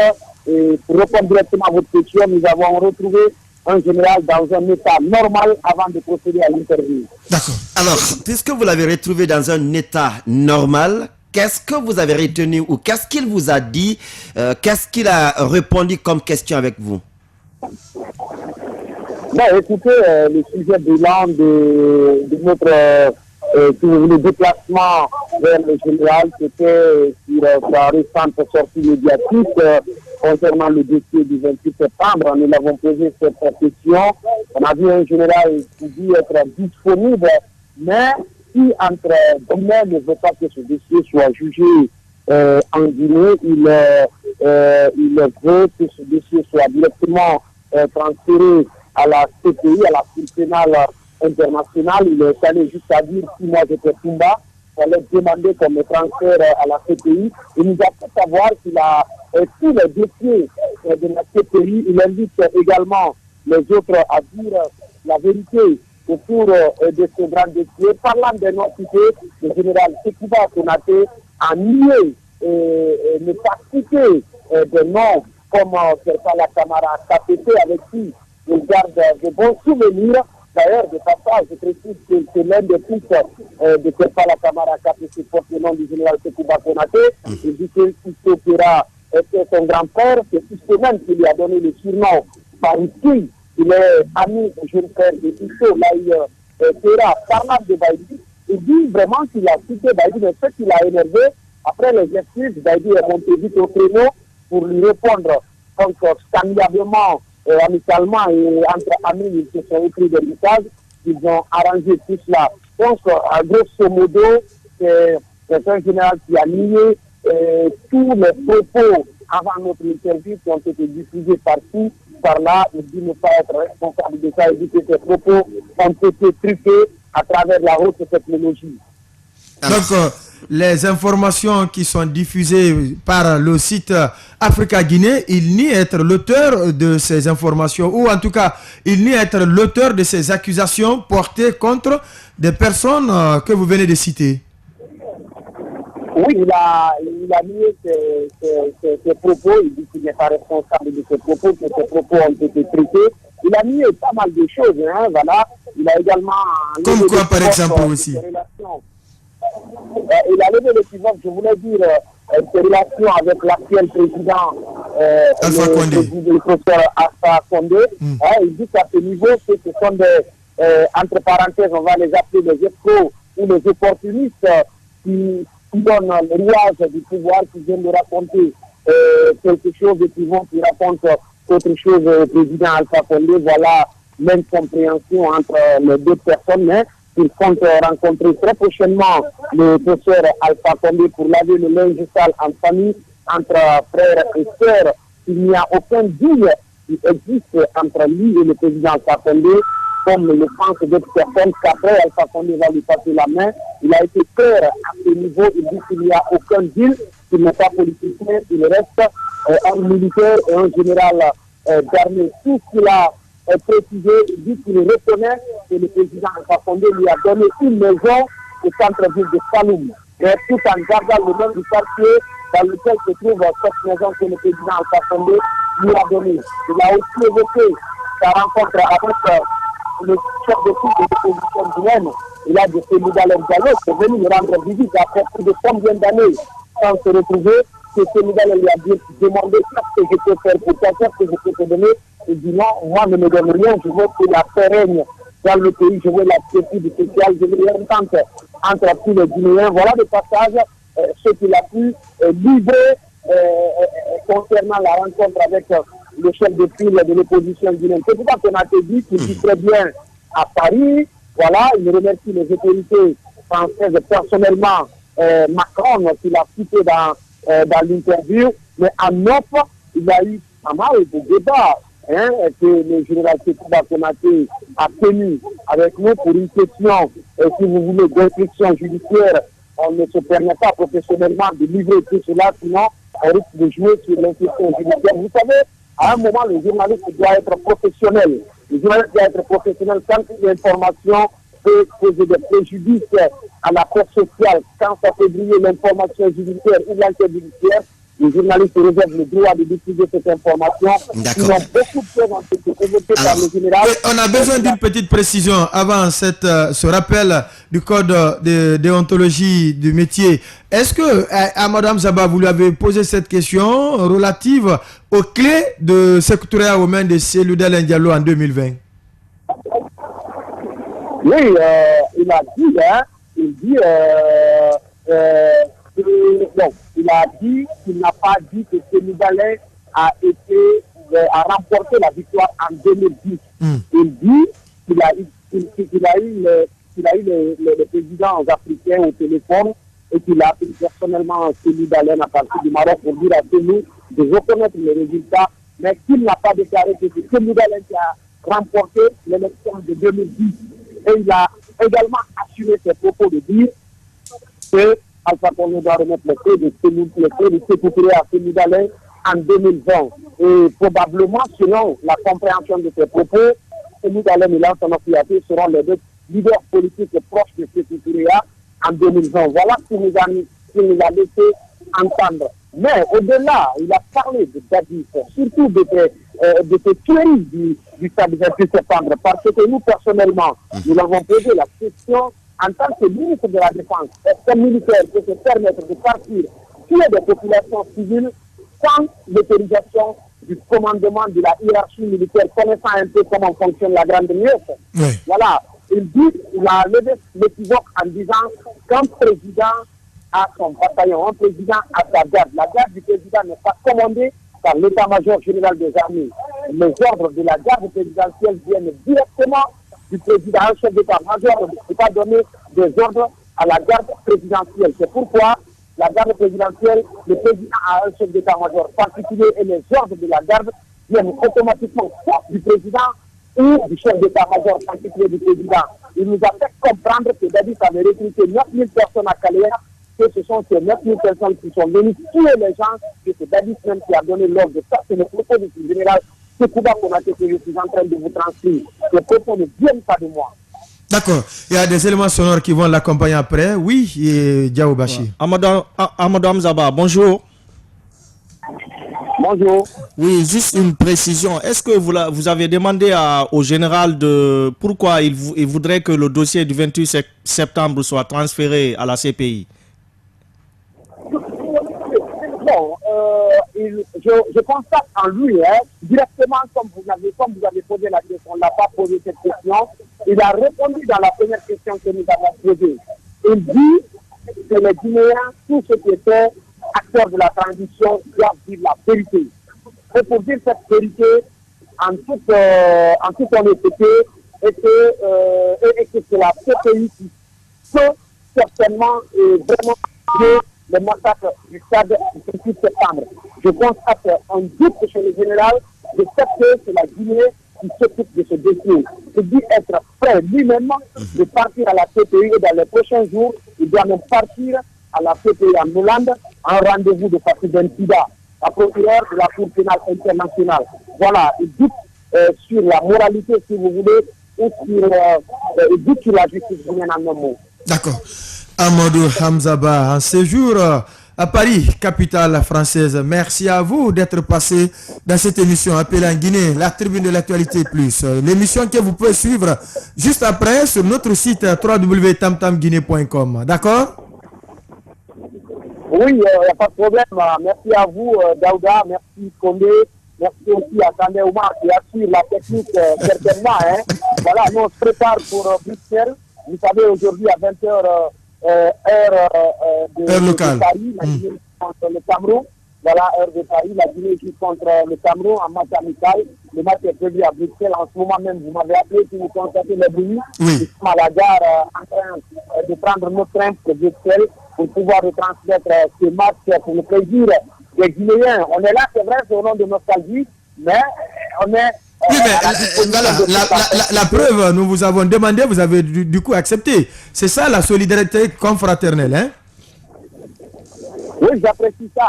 Et pour répondre directement à votre question, nous avons retrouvé un général dans un état normal avant de procéder à l'interview. D'accord. Alors, puisque vous l'avez retrouvé dans un état normal, qu'est-ce que vous avez retenu ou qu'est-ce qu'il vous a dit? Qu'est-ce qu'il a répondu comme question avec vous? Écoutez, le sujet bilan de notre si vous voulez, déplacement vers le général, c'était sur sa récente sortie médiatique concernant le dossier du 28 septembre. Nous l'avons posé cette question. On a vu un général qui dit être disponible, mais qui, entre guillemets, ne veut pas que ce dossier soit jugé en Guinée. Il veut que ce dossier soit directement transféré à la CPI, à la Cour pénale internationale. Il est allé jusqu'à dire, si moi j'étais Toumba, il allait demander qu'on me transfère à la CPI. Il nous a fait savoir qu'il a tous les dossiers de la CPI. Il invite également les autres à dire la vérité autour de ce grand dossier. Parlant des non-cités, le général Sekouba Konaté a nié et ne pas cité des noms comme Kerpala Kamara KPP, avec qui il garde de bons souvenirs. D'ailleurs, de passage, je précise que c'est l'un des fils de Kerpala Kamara KPP porte le nom du général Sekouba Konaté. Il dit que Sisto Kera était son grand-père, c'est Sisto même qui lui a donné le surnom Parissi. Il est ami du jeune frère de Sisto, Laï Kera, parlant de Baïdi. Il dit vraiment qu'il a cité Baïdi, mais ce qui l'a énervé, après les excuses, Baïdi est monté vite au créneau pour lui répondre. Donc, scandablement, amicalement et entre amis, ils se sont écrits des messages, ils ont arrangé tout cela. Donc, à grosso modo, c'est un général qui a nié tous les propos avant notre interview qui ont été diffusés partout, par là. Il dit ne pas être responsable de ça, il dit que ces propos ont été truqués à travers la haute technologie. Donc, les informations qui sont diffusées par le site Africa Guinée, il nie être l'auteur de ces informations, ou en tout cas, il nie être l'auteur de ces accusations portées contre des personnes que vous venez de citer. Oui, il a nié ses propos, il dit qu'il n'est pas responsable de ses propos, que ses propos ont été traités. Il a nié pas mal de choses, hein, voilà. Il a également... Comme quoi, par exemple, aussi? Il a levé l'équivoque, je voulais dire, ses relations avec l'actuel président, le professeur Alpha Condé. Il dit qu'à ce niveau, ce sont des, entre parenthèses, on va les appeler les escrocs ou les opportunistes qui donnent le rouage du pouvoir, qui viennent de raconter quelque chose et qui racontent autre chose au président Alpha Condé. Voilà l'incompréhension entre les deux personnes, mais il compte rencontrer très prochainement le professeur Alpha Condé pour laver le linge sale en famille, entre frères et sœurs. Il n'y a aucun deal qui existe entre lui et le président Alpha Condé, comme le pensent d'autres personnes, qu'après Alpha Condé va lui passer la main. Il a été clair à ce niveau, il dit qu'il n'y a aucun deal, qu'il n'est pas politicien, il reste un militaire et un général d'armée. Tout ce qu'il a précisé, il dit qu'il reconnaît que le président Alpha Condé lui a donné une maison au centre-ville de Saloum, tout en gardant le nom du quartier dans lequel se trouve cette maison que le président Alpha Condé lui a donnée. Il a aussi évoqué sa rencontre avec le chef de file de l'opposition guinéenne. Il a dit que Sénégal Diallo est venu lui rendre visite après plus de combien d'années sans se retrouver, que Sénégal lui a demandé qu'est-ce que je peux faire pour toi, qu'est-ce que je peux te donner. Il dit non, moi ne me donne rien, je veux que la paix règne dans le pays, je veux la sécurité sociale, je veux l'entente entre tous les Guinéens. Voilà le passage, ce qu'il a pu livrer concernant la rencontre avec le chef de file de l'opposition guinéenne. C'est pourquoi qu'on a dit qu'il vit très bien à Paris. Voilà, il remercie les autorités françaises personnellement, Macron, qu'il a cité dans l'interview, mais en offre, il y a eu pas mal de débats que le général Sekouba Konaté a tenu avec nous pour une question, si vous voulez, d'instruction judiciaire. On ne se permet pas professionnellement de livrer tout cela, sinon on risque de jouer sur l'instruction judiciaire. Vous savez, à un moment, le journaliste doit être professionnel. Le journaliste doit être professionnel quand une information peut poser des préjudices à la force sociale quand ça fait briller l'information judiciaire ou l'enquête judiciaire. Les journalistes réservent le droit de diffuser cette information. Ils ont beaucoup de choses en fait par le général. On a besoin d'une petite précision avant ce rappel du code de déontologie du métier. Est-ce que à Mme Zaba, vous lui avez posé cette question relative aux clés de secrétariat aux mains de Cellou Dalein Diallo en 2020? Oui, il a dit, il a dit qu'il n'a pas dit que Cellou Dalein a remporté la victoire en 2010. Il dit qu'il a eu les présidents africains au téléphone et qu'il a appelé personnellement Cellou Dalein à partir du Maroc pour dire à Cellou de reconnaître les résultats, mais qu'il n'a pas déclaré que c'est Cellou Dalein qui a remporté l'élection de 2010. Et il a également assumé ses propos de dire que Alpha Condé doit remettre le fait de sécurité à Cellou Dalein en 2020. Et probablement, selon la compréhension de ses propos, Cellou Dalein et Lansana Kouyaté seront les deux leaders politiques proches de sécurité en 2020. Voilà ce qu'il nous a laissé entendre. Mais au-delà, il a parlé de Dadis, surtout de ces tueries du 28 septembre, parce que nous, personnellement, nous avons posé la question en tant que ministre de la Défense. Est-ce qu'un militaire peut se permettre de partir tuer des populations civiles sans l'autorisation du commandement de la hiérarchie militaire, connaissant un peu comment fonctionne la Grande Muette? Voilà. Il a levé l'équivoque en disant qu'un président a son bataillon, un président a sa garde. La garde du président n'est pas commandée par l'état-major général des armées. Les ordres de la garde présidentielle viennent directement du président, un chef d'état-major ne peut pas donner des ordres à la garde présidentielle. C'est pourquoi la garde présidentielle, le président a un chef d'état-major particulier et les ordres de la garde viennent automatiquement soit du président ou du chef d'état-major particulier du président. Il nous a fait comprendre que Dadis avait recruté 9000 personnes à Calais, que ce sont ces 9000 personnes qui sont venues tuer les gens, que c'est Dadis même qui a donné l'ordre de ça. C'est le propos du général Sekouba Konaté que je suis en train de vous transmettre. Les propos ne viennent pas de moi. D'accord. Il y a des éléments sonores qui vont l'accompagner après. Oui, et Diao Bachi. Amadou Zaba, bonjour. Bonjour. Oui, juste une précision. Est-ce que vous avez demandé au général de pourquoi il voudrait que le dossier du 28 septembre soit transféré à la CPI? Bon, je constate en lui, directement comme vous avez posé la question, on n'a pas posé cette question, il a répondu dans la première question que nous avons posée. Il dit que les Guinéens, tous ceux qui étaient acteurs de la transition, doivent dire la vérité. Et pour dire cette vérité, en toute honnêteté, et que c'est la CPI qui peut certainement vraiment jouer le massacre du stade du 28 septembre. Je constate un doute chez le général de fait que c'est la Guinée qui s'occupe de ce dossier. Il dit être prêt lui-même de partir à la CPI et dans les prochains jours, il doit même partir à la CPI en Hollande en rendez-vous de Fatou Bensouda, la procureure de la Cour pénale internationale. Voilà, il doute sur la moralité, si vous voulez, ou il doute sur la justice guinéenne en un mot. D'accord. Amadou Hamzaba, en séjour à Paris, capitale française. Merci à vous d'être passé dans cette émission appelée en Guinée, la tribune de l'actualité plus. L'émission que vous pouvez suivre juste après sur notre site www.tamtamguinée.com. D'accord? Oui, il n'y a pas de problème. Merci à vous, Daouda. Merci, Condé. Merci aussi à Kandé Oumar qui assure la technique certainement. Voilà, nous on se prépare pour Bruxelles. Vous savez, aujourd'hui à 20h, heure de Paris, la Guinée contre le Cameroun. Voilà, heure de Paris, la Guinée joue contre le Cameroun en match amical. Le match est prévu à Bruxelles. En ce moment même, vous m'avez appelé pour vous constater les bruits. Nous sommes à la gare en train de prendre notre train pour Bruxelles pour pouvoir retransmettre ce match pour le plaisir des Guinéens. On est là, c'est vrai, c'est au nom de nostalgie, mais on est... Oui, mais la preuve, nous vous avons demandé, vous avez du coup accepté. C'est ça la solidarité confraternelle, hein? Oui, j'apprécie ça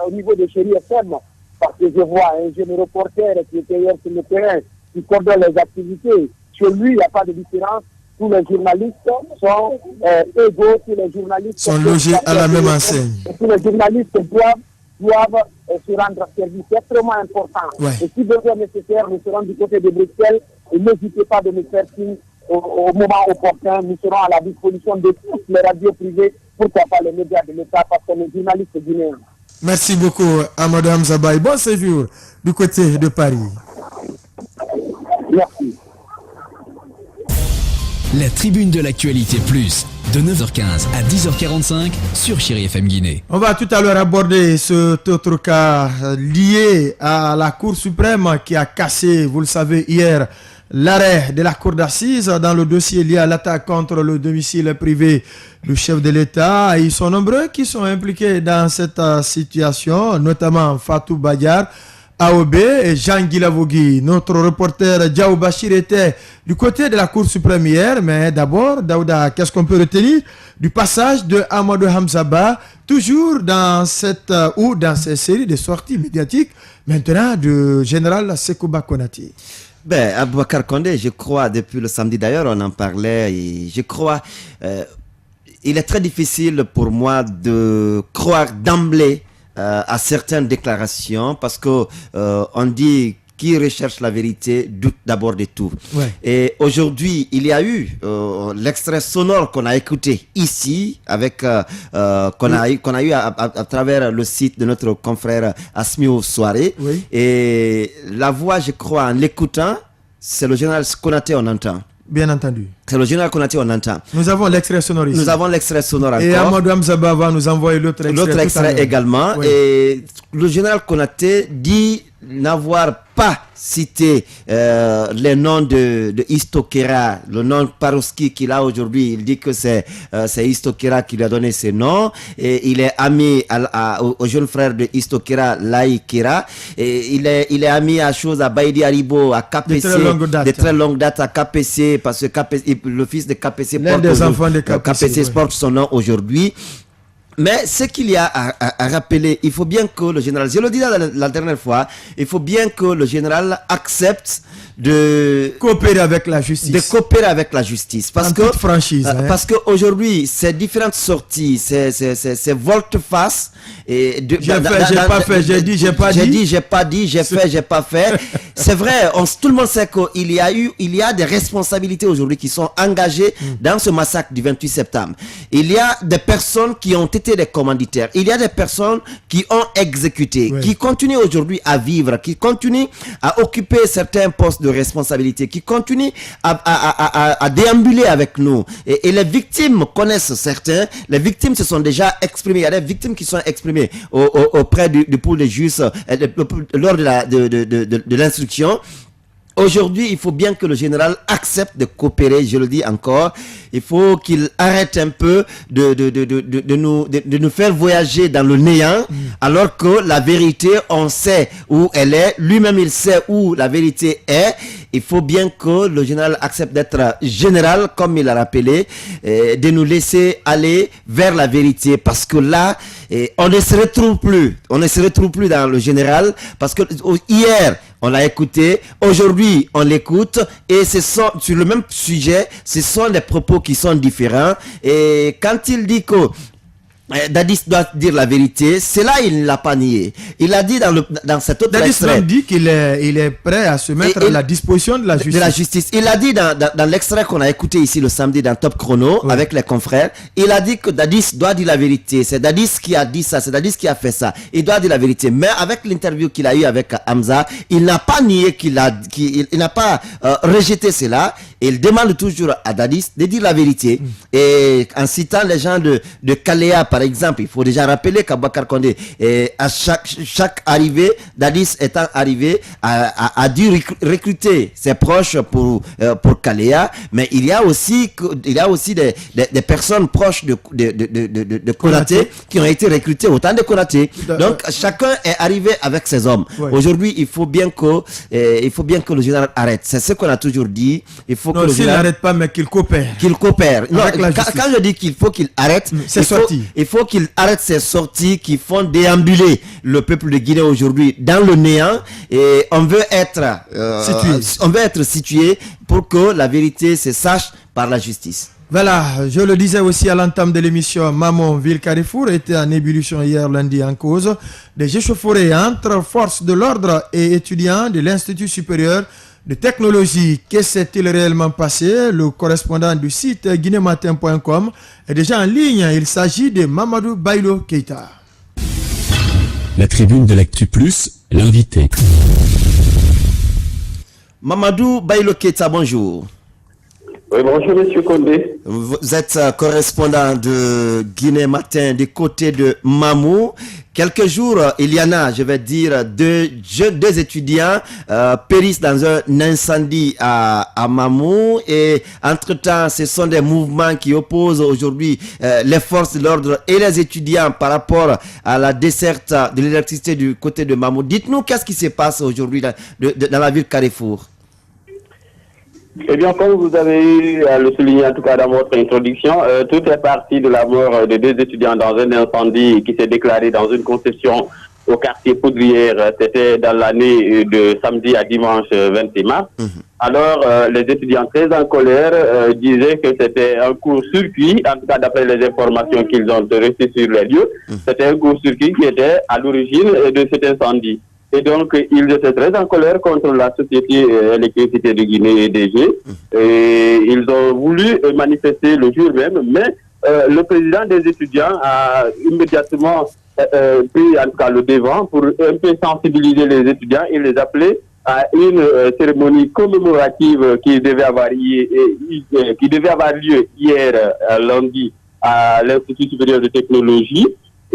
au niveau de Chéri FM, parce que je vois un jeune reporter qui était hier sur le terrain, qui coordonne les activités. Chez lui, il n'y a pas de différence. tous les journalistes sont égaux, tous les journalistes sont logés à la même enseigne. Et tous les journalistes doivent se rendre service. C'est extrêmement important. Ouais. Et si besoin nécessaire, nous serons du côté de Bruxelles et n'hésitez pas de nous faire signe au moment opportun. Nous serons à la disposition de tous les radios privées, pourquoi pas les médias de l'État, parce que les journalistes guinéens. Merci beaucoup, Amadou Hamza Baye. Bon séjour du côté de Paris. Merci. La tribune de l'actualité plus, de 9h15 à 10h45 sur Chéri FM Guinée. On va tout à l'heure aborder cet autre cas lié à la Cour suprême qui a cassé, vous le savez, hier, l'arrêt de la Cour d'assises dans le dossier lié à l'attaque contre le domicile privé du chef de l'État. Ils sont nombreux qui sont impliqués dans cette situation, notamment Fatou Badiar, AOB et Jean Guilavogui. Notre reporter Diaou Bachir était du côté de la Cour suprême hier, mais d'abord, Daouda, qu'est-ce qu'on peut retenir du passage de Amadou Hamza Baye, toujours dans cette ou dans ces séries de sorties médiatiques, maintenant du général Sekouba Konaté? Ben, Aboubacar Condé, je crois, depuis le samedi d'ailleurs, on en parlait, et je crois, il est très difficile pour moi de croire d'emblée à certaines déclarations, parce que on dit qui recherche la vérité doute d'abord de tout. Ouais. Et aujourd'hui, il y a eu l'extrait sonore qu'on a écouté ici, avec qu'on a eu à travers le site de notre confrère Asmio Soirée. Oui. Et la voix, je crois, en l'écoutant, c'est le général Konaté, on entend. Bien entendu. C'est le général Konaté, on entend. Nous avons l'extrait sonore ici. Nous avons l'extrait sonore encore. Et Amadou Hamza Baye va nous envoyer l'autre extrait. L'autre extrait également. Oui. Et le général Konaté dit n'avoir pas cité les noms de Istokera, le nom Paroski qu'il a aujourd'hui. Il dit que c'est Istokera qui lui a donné ces noms. Et il est ami au jeune frère de Istokera, Laï Kera. Et il est ami à Baïdi Haribo, à KPC. De très longue date à KPC, parce que KPC, le fils de KPC l'un des enfants de KPC porte son nom aujourd'hui. Mais ce qu'il y a à rappeler, il faut bien que le général, je le disais la dernière fois, il faut bien que le général accepte de coopérer avec la justice. De coopérer avec la justice. Parce toute franchise. Parce qu'aujourd'hui, ces différentes sorties, ces volte-face. J'ai fait, j'ai pas fait. C'est vrai, tout le monde sait qu'il y a des responsabilités aujourd'hui qui sont engagées dans ce massacre du 28 septembre. Il y a des personnes qui ont été des commanditaires. Il y a des personnes qui ont exécuté, qui continuent aujourd'hui à vivre, qui continuent à occuper certains postes de responsabilité, qui continuent à déambuler avec nous. Et les victimes connaissent certains. Les victimes se sont déjà exprimées. Il y a des victimes qui sont exprimées auprès du pôle de justice lors de l'instruction. Aujourd'hui, il faut bien que le général accepte de coopérer, je le dis encore. Il faut qu'il arrête un peu de nous faire voyager dans le néant, alors que la vérité, on sait où elle est. Lui-même, il sait où la vérité est. Il faut bien que le général accepte d'être général, comme il a rappelé, de nous laisser aller vers la vérité. Parce que là, on ne se retrouve plus. On ne se retrouve plus dans le général. Parce que hier, on l'a écouté. Aujourd'hui, on l'écoute. Et sur le même sujet, ce sont des propos qui sont différents. Et quand il dit que Dadis doit dire la vérité, c'est là il ne l'a pas nié. Il a dit dans cet autre extrait. Dadis dit qu'il est prêt à se mettre à la disposition de la justice. De la justice. Il a dit dans l'extrait qu'on a écouté ici le samedi dans Top Chrono avec les confrères, il a dit que Dadis doit dire la vérité. C'est Dadis qui a dit ça, c'est Dadis qui a fait ça. Il doit dire la vérité. Mais avec l'interview qu'il a eu avec Hamza, il n'a pas nié il n'a pas rejeté cela. Il demande toujours à Dadis de dire la vérité. Et en citant les gens de Kalea, par exemple, il faut déjà rappeler qu'Aboubacar Condé, à chaque arrivée, Dadis étant arrivé, a dû recruter ses proches pour Kalea. Mais il y a aussi des personnes proches de Konaté qui ont été recrutées au temps de Konaté. Donc chacun est arrivé avec ses hommes. Aujourd'hui, il faut bien que le général arrête. C'est ce qu'on a toujours dit. Il faut faut que s'il n'arrête pas, mais qu'il coopère. Qu'il coopère. Non, quand je dis qu'il faut qu'il arrête, il faut qu'il arrête ces sorties qui font déambuler le peuple de Guinée aujourd'hui dans le néant. Et on veut être situé pour que la vérité se sache par la justice. Voilà, je le disais aussi à l'entame de l'émission, Maman Ville Carrefour était en ébullition hier lundi en cause des échauffourées entre forces de l'ordre et étudiants de l'Institut supérieur de technologie. Que s'est-il réellement passé? Le correspondant du site guinématin.com est déjà en ligne. Il s'agit de Mamadou Bailo Keita. La tribune de l'Actu Plus, l'invité. Mamadou Bailo Keita, bonjour. Oui, bonjour, monsieur Condé. Vous êtes correspondant de Guinée Matin du côté de Mamou. Quelques jours, il y en a, je vais dire, deux étudiants périssent dans un incendie à Mamou. Et entre-temps, ce sont des mouvements qui opposent aujourd'hui les forces de l'ordre et les étudiants par rapport à la desserte de l'électricité du côté de Mamou. Dites-nous, qu'est-ce qui se passe aujourd'hui dans la ville Carrefour? Eh bien, comme vous avez eu à le souligner en tout cas dans votre introduction, tout est parti de la mort de deux étudiants dans un incendie qui s'est déclaré dans une concession au quartier Poudrière. C'était dans l'année de samedi à dimanche 26 mars. Alors, les étudiants très en colère disaient que c'était un court-circuit, en tout cas d'après les informations qu'ils ont reçues sur les lieux, c'était un court-circuit qui était à l'origine de cet incendie. Et donc, ils étaient très en colère contre la société électricité de Guinée, EDG. Et ils ont voulu manifester le jour même, mais le président des étudiants a immédiatement pris en tout cas le devant pour un peu sensibiliser les étudiants et les appeler à une cérémonie commémorative qui devait avoir lieu hier lundi à l'Institut supérieur de technologie.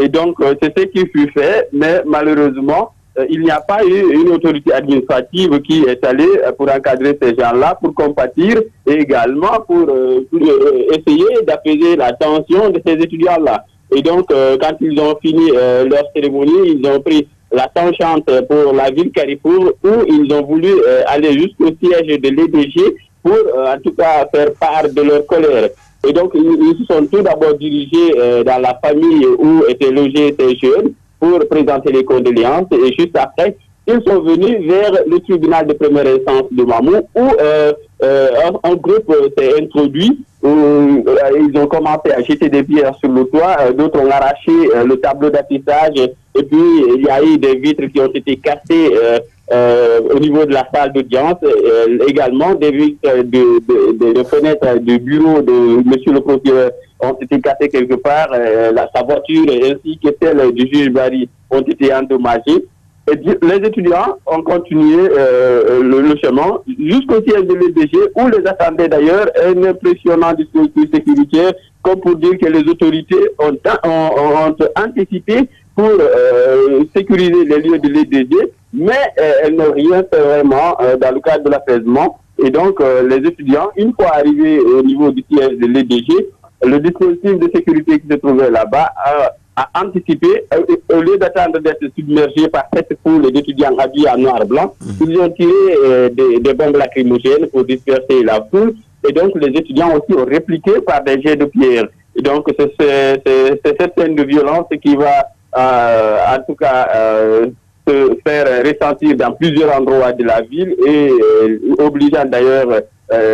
Et donc, c'est ce qui fut fait, mais malheureusement, il n'y a pas eu une autorité administrative qui est allée pour encadrer ces gens-là, pour compatir et également pour essayer d'apaiser la tension de ces étudiants-là. Et donc, quand ils ont fini leur cérémonie, ils ont pris la tangente pour la ville Carrefour où ils ont voulu aller jusqu'au siège de l'EDG pour en tout cas faire part de leur colère. Et donc, ils se sont tout d'abord dirigés dans la famille où étaient logés ces jeunes pour présenter les condoléances, et juste après, ils sont venus vers le tribunal de première instance de Mamou où un groupe s'est introduit, où ils ont commencé à jeter des pierres sur le toit, d'autres ont arraché le tableau d'affichage, et puis il y a eu des vitres qui ont été cassées au niveau de la salle d'audience, également des vitres de fenêtres du bureau de monsieur le procureur ont été cassées quelque part, sa voiture ainsi que celle du juge Barry ont été endommagées. Et les étudiants ont continué le chemin jusqu'au siège de l'EDG où les attendait d'ailleurs un impressionnant dispositif sécuritaire, comme pour dire que les autorités ont anticipé pour sécuriser les lieux de l'EDG, mais elles n'ont rien fait vraiment dans le cadre de l'apaisement. Et donc les étudiants, une fois arrivés au niveau du siège de l'EDG, le dispositif de sécurité qui se trouvait là-bas a anticipé, au lieu d'attendre d'être submergé par cette foule d'étudiants habillés en noir-blanc, ils ont tiré des bombes lacrymogènes pour disperser la foule, et donc les étudiants aussi ont répliqué par des jets de pierre. Et donc c'est cette scène de violence qui va en tout cas se faire ressentir dans plusieurs endroits de la ville et obligeant d'ailleurs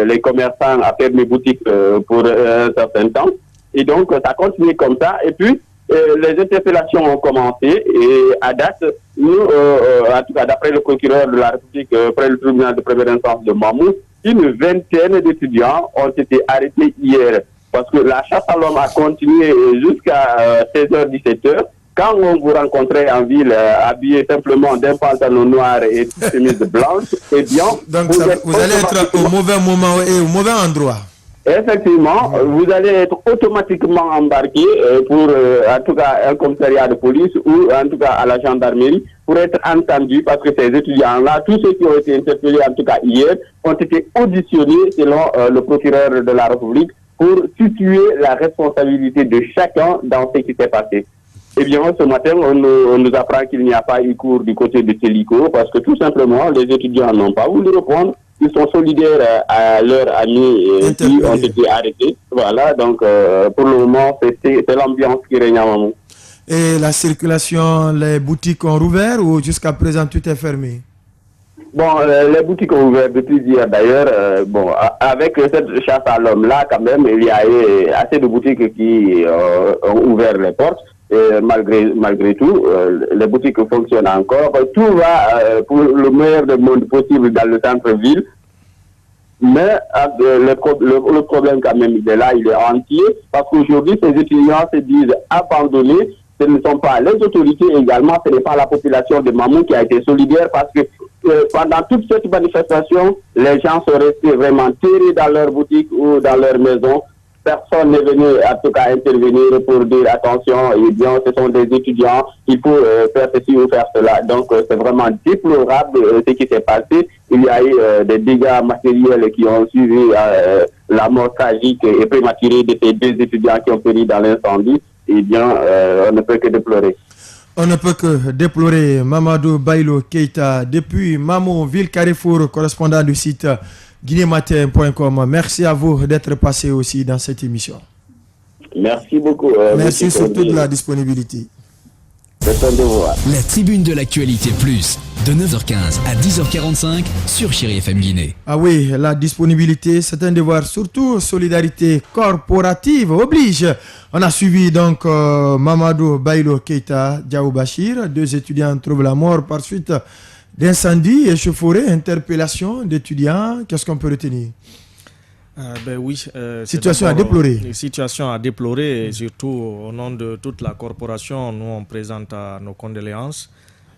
les commerçants à fermer boutique pour un certain temps. Et donc, ça continue comme ça. Et puis, les interpellations ont commencé. Et à date, nous, en tout cas, d'après le procureur de la République, près le tribunal de première instance de Mamou, une vingtaine d'étudiants ont été arrêtés hier. Parce que la chasse à l'homme a continué jusqu'à 16h-17h. Quand on vous rencontrait en ville habillé simplement d'un pantalon noir et une chemise blanche, eh bien... Donc vous allez être au mauvais moment et au mauvais endroit. Effectivement, vous allez être automatiquement embarqué pour, en tout cas, un commissariat de police ou, en tout cas, à la gendarmerie pour être entendu, parce que ces étudiants-là, tous ceux qui ont été interpellés, en tout cas hier, ont été auditionnés selon le procureur de la République pour situer la responsabilité de chacun dans ce qui s'est passé. Eh bien, ce matin, on nous apprend qu'il n'y a pas eu cours du côté de Télico parce que tout simplement, les étudiants n'ont pas voulu répondre ils sont solidaires à leurs amis qui ont été arrêtés. Voilà, donc pour le moment, c'est l'ambiance qui règne à Mamou. Et la circulation, les boutiques ont rouvert ou jusqu'à présent tout est fermé? Bon, les boutiques ont ouvert depuis hier d'ailleurs. Bon, avec cette chasse à l'homme là, quand même, il y a eu assez de boutiques qui ont ouvert les portes. Et malgré tout, les boutiques fonctionnent encore. Tout va pour le meilleur des mondes possible dans le centre-ville. Mais le problème quand même, il est là, il est entier. Parce qu'aujourd'hui, ces étudiants se disent abandonnés. Ce ne sont pas les autorités également, ce n'est pas la population de Mamou qui a été solidaire parce que pendant toute cette manifestation, les gens sont restés vraiment terrés dans leur boutique ou dans leur maison. Personne n'est venu en tout cas intervenir pour dire attention, eh bien, ce sont des étudiants, il faut faire ceci ou faire cela. Donc c'est vraiment déplorable ce qui s'est passé. Il y a eu des dégâts matériels qui ont suivi la mort tragique et prématurée de ces deux étudiants qui ont péri dans l'incendie. Eh bien, on ne peut que déplorer. On ne peut que déplorer. Mamadou Bailo Keita, depuis Mamo, ville Carrefour, correspondant du site guinématin.com. Merci à vous d'être passé aussi dans cette émission. Merci beaucoup. Merci surtout de la disponibilité. La tribune de l'actualité plus, de 9h15 à 10h45 sur Chéri FM Guinée. Ah oui, la disponibilité, c'est un devoir, surtout solidarité corporative oblige. On a suivi donc Mamadou Bailo Keita, Diaou Bachir, deux étudiants trouvent la mort par suite d'incendie, échauffourée, interpellation d'étudiants. Qu'est-ce qu'on peut retenir? Situation à déplorer. Situation à déplorer, et surtout au nom de toute la corporation, nous on présente nos condoléances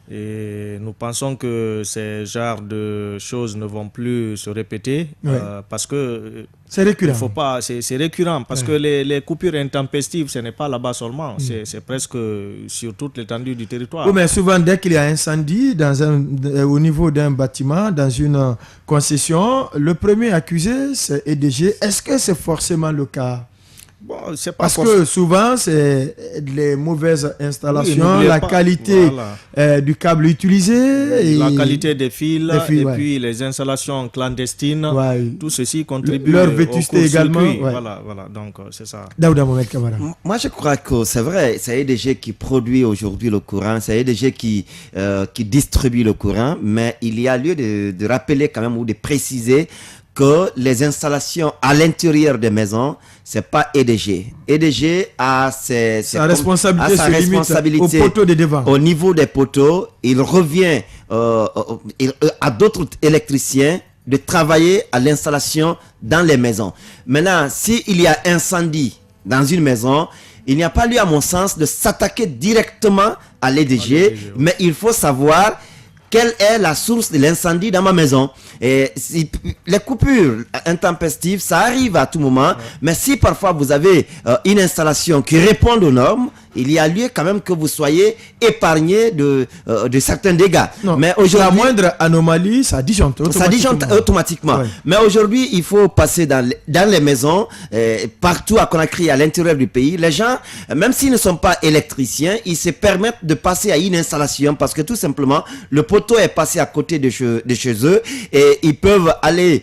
et nous pensons que ces genres de choses ne vont plus se répéter parce que c'est récurrent. Il faut pas, c'est récurrent parce que les coupures intempestives, ce n'est pas là-bas seulement, c'est presque sur toute l'étendue du territoire. Oui, mais souvent dès qu'il y a incendie au niveau d'un bâtiment, dans une concession, le premier accusé c'est EDG. Est-ce que c'est forcément le cas? Bon, c'est pas parce que souvent c'est les mauvaises installations, la qualité du câble utilisé, la qualité des fils et puis les installations clandestines, tout ceci contribue leur vétusté également. Voilà, donc c'est ça. Daouda Mohamed Kamara. Moi je crois que c'est vrai, c'est EDG qui produit aujourd'hui le courant, c'est EDG qui distribue le courant, mais il y a lieu de rappeler quand même ou de préciser que les installations à l'intérieur des maisons, c'est pas EDG. EDG a sa responsabilité au poteau de devant. Au niveau des poteaux, il revient à d'autres électriciens de travailler à l'installation dans les maisons. Maintenant, s'il y a incendie dans une maison, il n'y a pas lieu, à mon sens, de s'attaquer directement à l'EDG, mais il faut savoir quelle est la source de l'incendie dans ma maison. Et les coupures intempestives, ça arrive à tout moment, mais si parfois vous avez une installation qui répond aux normes, il y a lieu quand même que vous soyez épargné de certains dégâts. Non, mais la moindre anomalie, ça disjoncte automatiquement. Ça disjoncte automatiquement. Ouais. Mais aujourd'hui, il faut passer dans les maisons, partout à Conakry, à l'intérieur du pays. Les gens, même s'ils ne sont pas électriciens, ils se permettent de passer à une installation parce que tout simplement, le poteau est passé à côté de chez eux et ils peuvent aller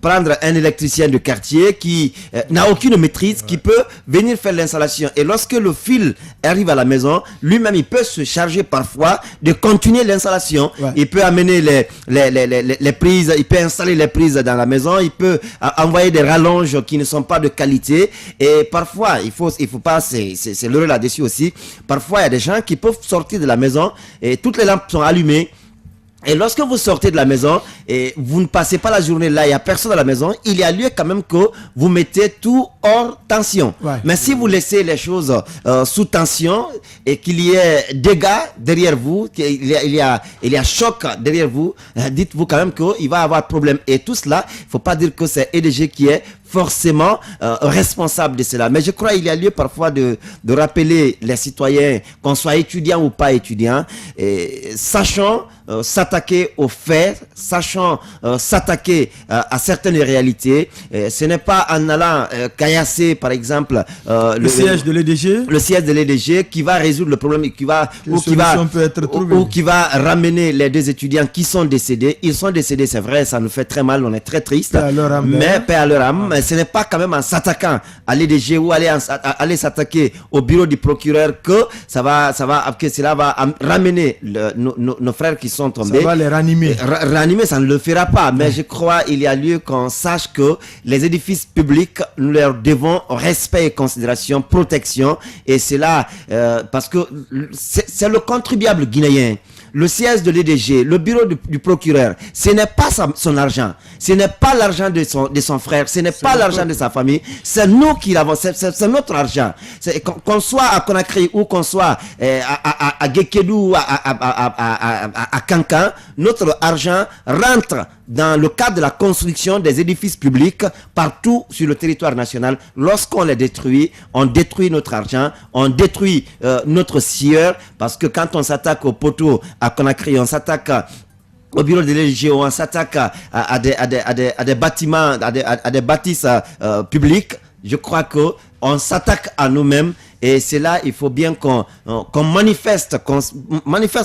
prendre un électricien de quartier qui n'a aucune maîtrise, qui peut venir faire l'installation. Et lorsque le fil arrive à la maison, lui-même il peut se charger parfois de continuer l'installation. Il peut amener les prises, il peut installer les prises dans la maison, il peut envoyer des rallonges qui ne sont pas de qualité. Et parfois, il faut pas, c'est l'heure là-dessus aussi. Parfois, il y a des gens qui peuvent sortir de la maison et toutes les lampes sont allumées. Et lorsque vous sortez de la maison et vous ne passez pas la journée là, il n'y a personne à la maison, il y a lieu quand même que vous mettez tout hors tension. Mais si vous laissez les choses sous tension et qu'il y ait dégâts derrière vous, il y a choc derrière vous, dites-vous quand même qu'il va y avoir problème. Et tout cela, il ne faut pas dire que c'est EDG qui est forcément responsable de cela. Mais je crois qu'il y a lieu parfois de rappeler les citoyens, qu'on soit étudiant ou pas étudiant, sachant s'attaquer aux faits, sachant s'attaquer à certaines réalités. Ce n'est pas en allant caillasser, par exemple, le siège de l'EDG. Le siège de l'EDG qui va résoudre le problème et qui va ramener les deux étudiants qui sont décédés. Ils sont décédés, c'est vrai, ça nous fait très mal, on est très triste. Mais paix à leur âme. Ce n'est pas quand même en s'attaquant à l'EDG ou aller s'attaquer au bureau du procureur que cela va ramener nos frères qui sont tombés. Ça va les ranimer. Ranimer, ça ne le fera pas. Mais je crois qu'il y a lieu qu'on sache que les édifices publics, nous leur devons respect et considération, protection. Et c'est là, parce que c'est le contribuable guinéen. Le siège de l'EDG, le bureau du procureur, ce n'est pas son argent, ce n'est pas l'argent de son frère, ce n'est pas l'argent de sa famille, c'est nous qui l'avons, c'est notre argent. Qu'on soit à Conakry ou qu'on soit à Gekedou ou à Kankan, notre argent rentre dans le cadre de la construction des édifices publics partout sur le territoire national. Lorsqu'on les détruit, on détruit notre argent, on détruit notre sieur, parce que quand on s'attaque au poteau à Conakry, on s'attaque au bureau de l'EDG, on s'attaque à des bâtiments, à des bâtisses publiques, je crois qu'on s'attaque à nous-mêmes. Et c'est là, il faut bien qu'on manifeste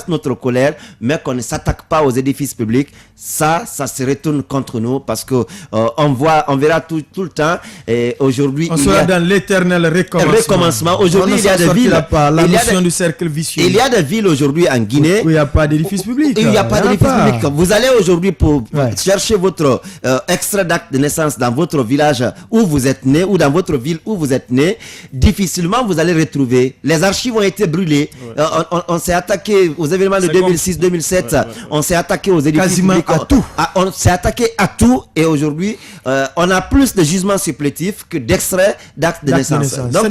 notre colère, mais qu'on ne s'attaque pas aux édifices publics. Ça se retourne contre nous parce que on verra tout le temps. Et aujourd'hui, on sera dans l'éternel recommencement. Aujourd'hui, il y a des villes. La notion du cercle vicieux. Il y a des villes aujourd'hui en Guinée où il n'y a pas d'édifice public. Il n'y a pas d'édifice public. Vous allez aujourd'hui pour chercher votre extrait d'acte de naissance dans votre village où vous êtes né ou dans votre ville où vous êtes né. Difficilement vous allez retrouver. Les archives ont été brûlées. On s'est attaqué aux événements de 2006-2007. On s'est attaqué aux édifices publics. À tout. On s'est attaqué à tout. Et aujourd'hui, on a plus de jugements supplétifs que d'extraits d'actes de naissance. Donc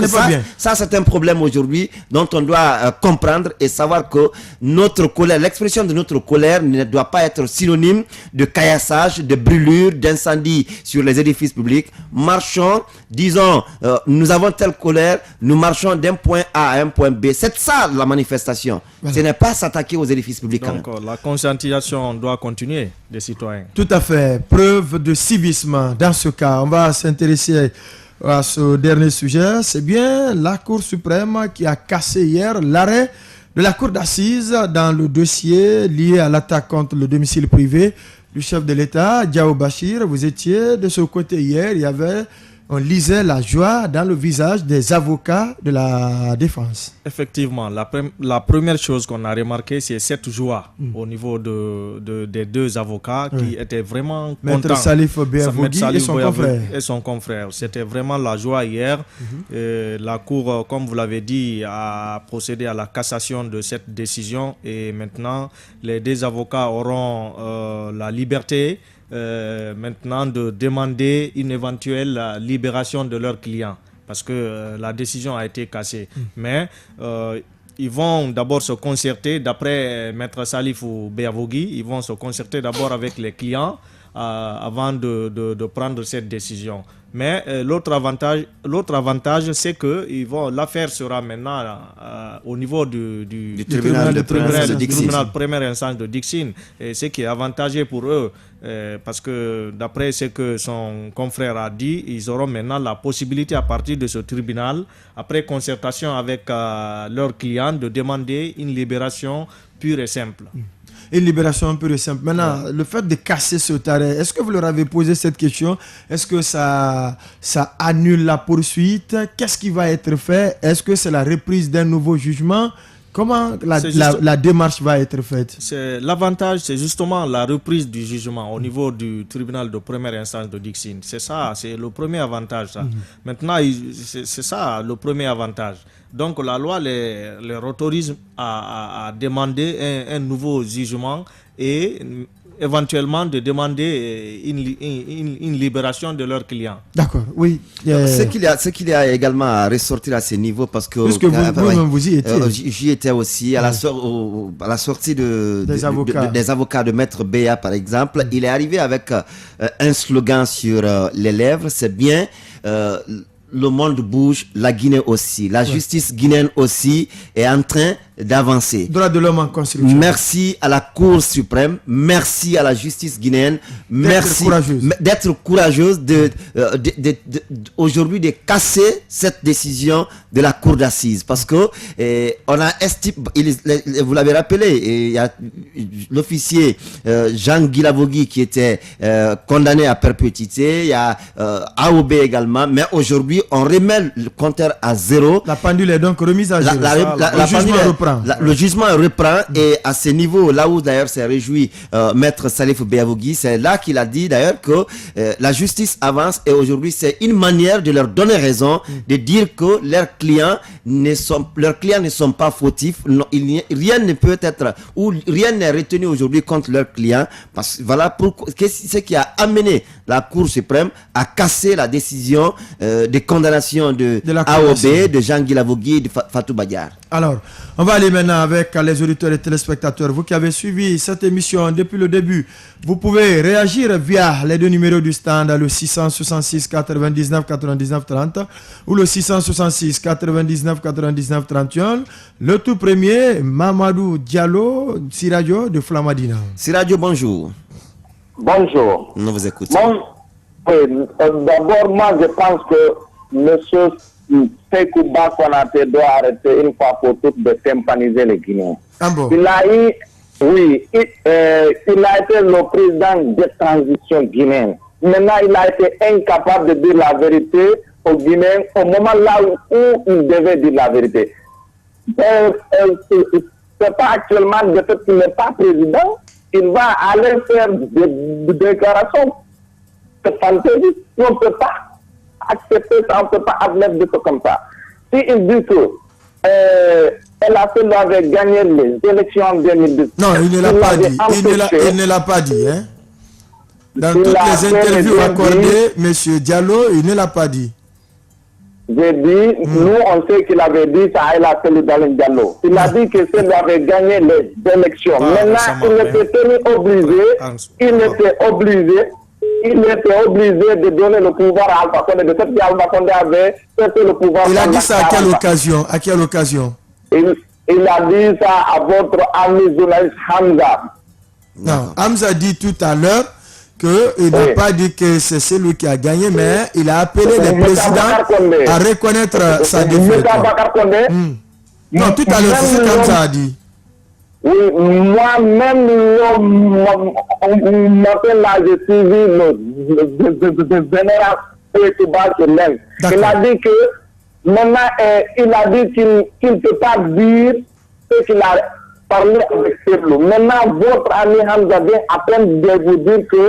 ça c'est un problème aujourd'hui dont on doit comprendre et savoir que notre colère, l'expression de notre colère ne doit pas être synonyme de caillassage, de brûlure, d'incendie sur les édifices publics. Marchons, disons, nous avons telle colère, nous marchons d'un point A à un point B. C'est ça la manifestation. Voilà. Ce n'est pas s'attaquer aux édifices publics. Donc la conscientisation doit continuer des citoyens. Tout à fait. Preuve de civisme. Dans ce cas, on va s'intéresser à ce dernier sujet. C'est bien la Cour suprême qui a cassé hier l'arrêt de la Cour d'assises dans le dossier lié à l'attaque contre le domicile privé du chef de l'État, Diao Bachir. Vous étiez de ce côté hier. On lisait la joie dans le visage des avocats de la défense. Effectivement, la première chose qu'on a remarqué, c'est cette joie au niveau des deux avocats qui étaient vraiment contents. Maître Salif Béavogui et son confrère. C'était vraiment la joie hier. La Cour, comme vous l'avez dit, a procédé à la cassation de cette décision et maintenant, les deux avocats auront la liberté maintenant de demander une éventuelle libération de leurs clients parce que la décision a été cassée. Mais ils vont d'abord se concerter, d'après Maître Salif Béavogui, ils vont se concerter d'abord avec les clients avant de prendre cette décision. Mais l'autre avantage, c'est que l'affaire sera maintenant au niveau du tribunal de première instance de Dixine, et ce qui est avantageux pour eux, parce que d'après ce que son confrère a dit, ils auront maintenant la possibilité à partir de ce tribunal, après concertation avec leurs clients, de demander une libération pure et simple. Une libération pure et simple. Maintenant, le fait de casser ce arrêt, est-ce que vous leur avez posé cette question? Est-ce que ça annule la poursuite? Qu'est-ce qui va être fait? Est-ce que c'est la reprise d'un nouveau jugement? Comment la démarche va être faite? L'avantage, c'est justement la reprise du jugement au niveau du tribunal de première instance de Dixine. C'est ça, c'est le premier avantage. Ça. Maintenant, c'est ça le premier avantage. Donc la loi les autorise à demander un nouveau jugement et éventuellement de demander une libération de leurs clients. D'accord, oui. Ce qu'il y a également à ressortir à ce niveau, parce que vous y étiez. J'y étais aussi, à la sortie des avocats de Maître Béa, par exemple, il est arrivé avec un slogan sur les lèvres, c'est bien... le monde bouge, la Guinée aussi. La justice guinéenne aussi est en train d'avancer. Droit de l'homme en construction. Merci à la Cour suprême, merci à la justice guinéenne, merci d'être courageuse, aujourd'hui de casser cette décision de la Cour d'assises. Parce que on a estimé, vous l'avez rappelé, il y a l'officier Jean Guilavogui qui était condamné à perpétuité, il y a AOB également, mais aujourd'hui on remet le compteur à zéro. La pendule est donc remise à zéro. Le jugement reprend et à ce niveau, là où d'ailleurs s'est réjoui Maître Salif Béavogui, c'est là qu'il a dit d'ailleurs que la justice avance et aujourd'hui c'est une manière de leur donner raison, de dire que leurs clients ne sont pas fautifs, rien ne peut être, ou rien n'est retenu aujourd'hui contre leurs clients, parce que voilà ce qui a amené la Cour suprême à casser la décision de condamnation de AOB, de Jean Guilavogui et de Fatou Badiar. Alors, on va aller maintenant avec les auditeurs et téléspectateurs. Vous qui avez suivi cette émission depuis le début, vous pouvez réagir via les deux numéros du stand, le 666 99 99 30 ou le 666 99 99 31. Le tout premier, Mamadou Diallo, Siradio de Flamadina. Siradio, bonjour. Bonjour. Nous vous écoutons. D'abord, moi, je pense que monsieur Sekouba Konaté doit arrêter une fois pour toutes de tympaniser les Guinéens. Ah bon? Il a été le président de transition guinéenne. Maintenant, il a été incapable de dire la vérité aux Guinéens au moment là où il devait dire la vérité. C'est pas actuellement le fait qu'il n'est pas président, il va aller faire des déclarations. C'est fantastique. On ne peut pas accepter ça, on ne peut pas admettre de choses comme ça. Si il dit que LAC avait gagné les élections en 2010. Non, il ne l'a pas dit. Il ne l'a pas dit. Hein? Dans toutes les interviews accordées, M. Diallo, il ne l'a pas dit. J'ai dit, nous, on sait qu'il avait dit ça à LAC Dalin Diallo. Il a dit que c'est lui avait gagné les élections. Maintenant, il était obligé, il était obligé de donner le pouvoir à Alpha Condé. De cette Alpha Condé avait cessé le pouvoir. Il a dit ça à quelle occasion? À quelle occasion? Il a dit ça à votre ami journaliste Hamza. Non, Hamza dit tout à l'heure qu'il n'a pas dit que c'est celui qui a gagné, mais il a appelé le président à reconnaître sa défaite. Non, tout à l'heure, c'est ce qu'Hamza a dit. Oui, moi-même, là, j'ai suivi le général Pétouba Chemel. Il a dit que, maintenant, il a dit qu'il ne peut pas dire ce qu'il a parlé avec Seblo. Maintenant, votre ami Hamza vient à peine de vous dire que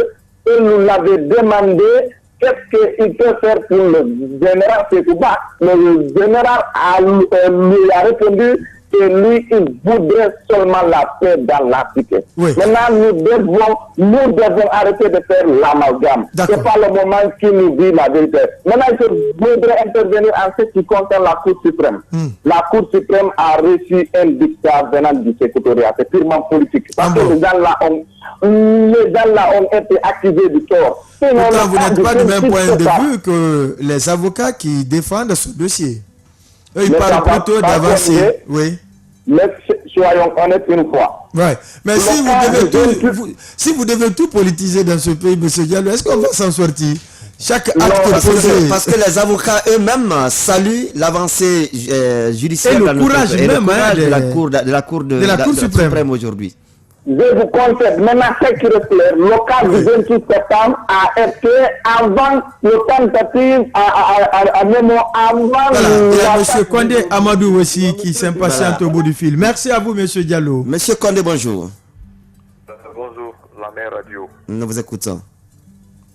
il nous l'avait demandé qu'est-ce qu'il peut faire pour le général Pétouba. Le général lui a répondu que lui, il voudrait seulement la paix dans l'Afrique. Oui. Maintenant, nous devons arrêter de faire l'amalgame. Ce n'est pas le moment qui nous dit la vérité. Maintenant, je voudrais intervenir en ce qui concerne la Cour suprême. La Cour suprême a reçu un dictat venant du secrétariat. C'est purement politique. Parce que les gens là ont été accusés du tort. Pourtant, vous n'êtes pas du même point de vue que les avocats qui défendent ce dossier. Eux, ils parlent plutôt d'avancer. Oui. Mais soyons honnêtes une fois. Ouais. Mais si vous devez tout politiser dans ce pays, M. Diallo, est-ce qu'on va s'en sortir? Chaque acte posé. Parce que les avocats eux-mêmes saluent l'avancée judiciaire et le courage même de la Cour suprême aujourd'hui. Je vous conseille, maintenant, ce qui reste clair, le cas du 28 septembre a été avant le tentative, avant... Voilà, il y a M. Condé Amadou aussi qui s'impatiente au bout du fil. Merci à vous, M. Diallo. M. Condé, bonjour. Bonjour, la mère radio. Nous vous écoutons.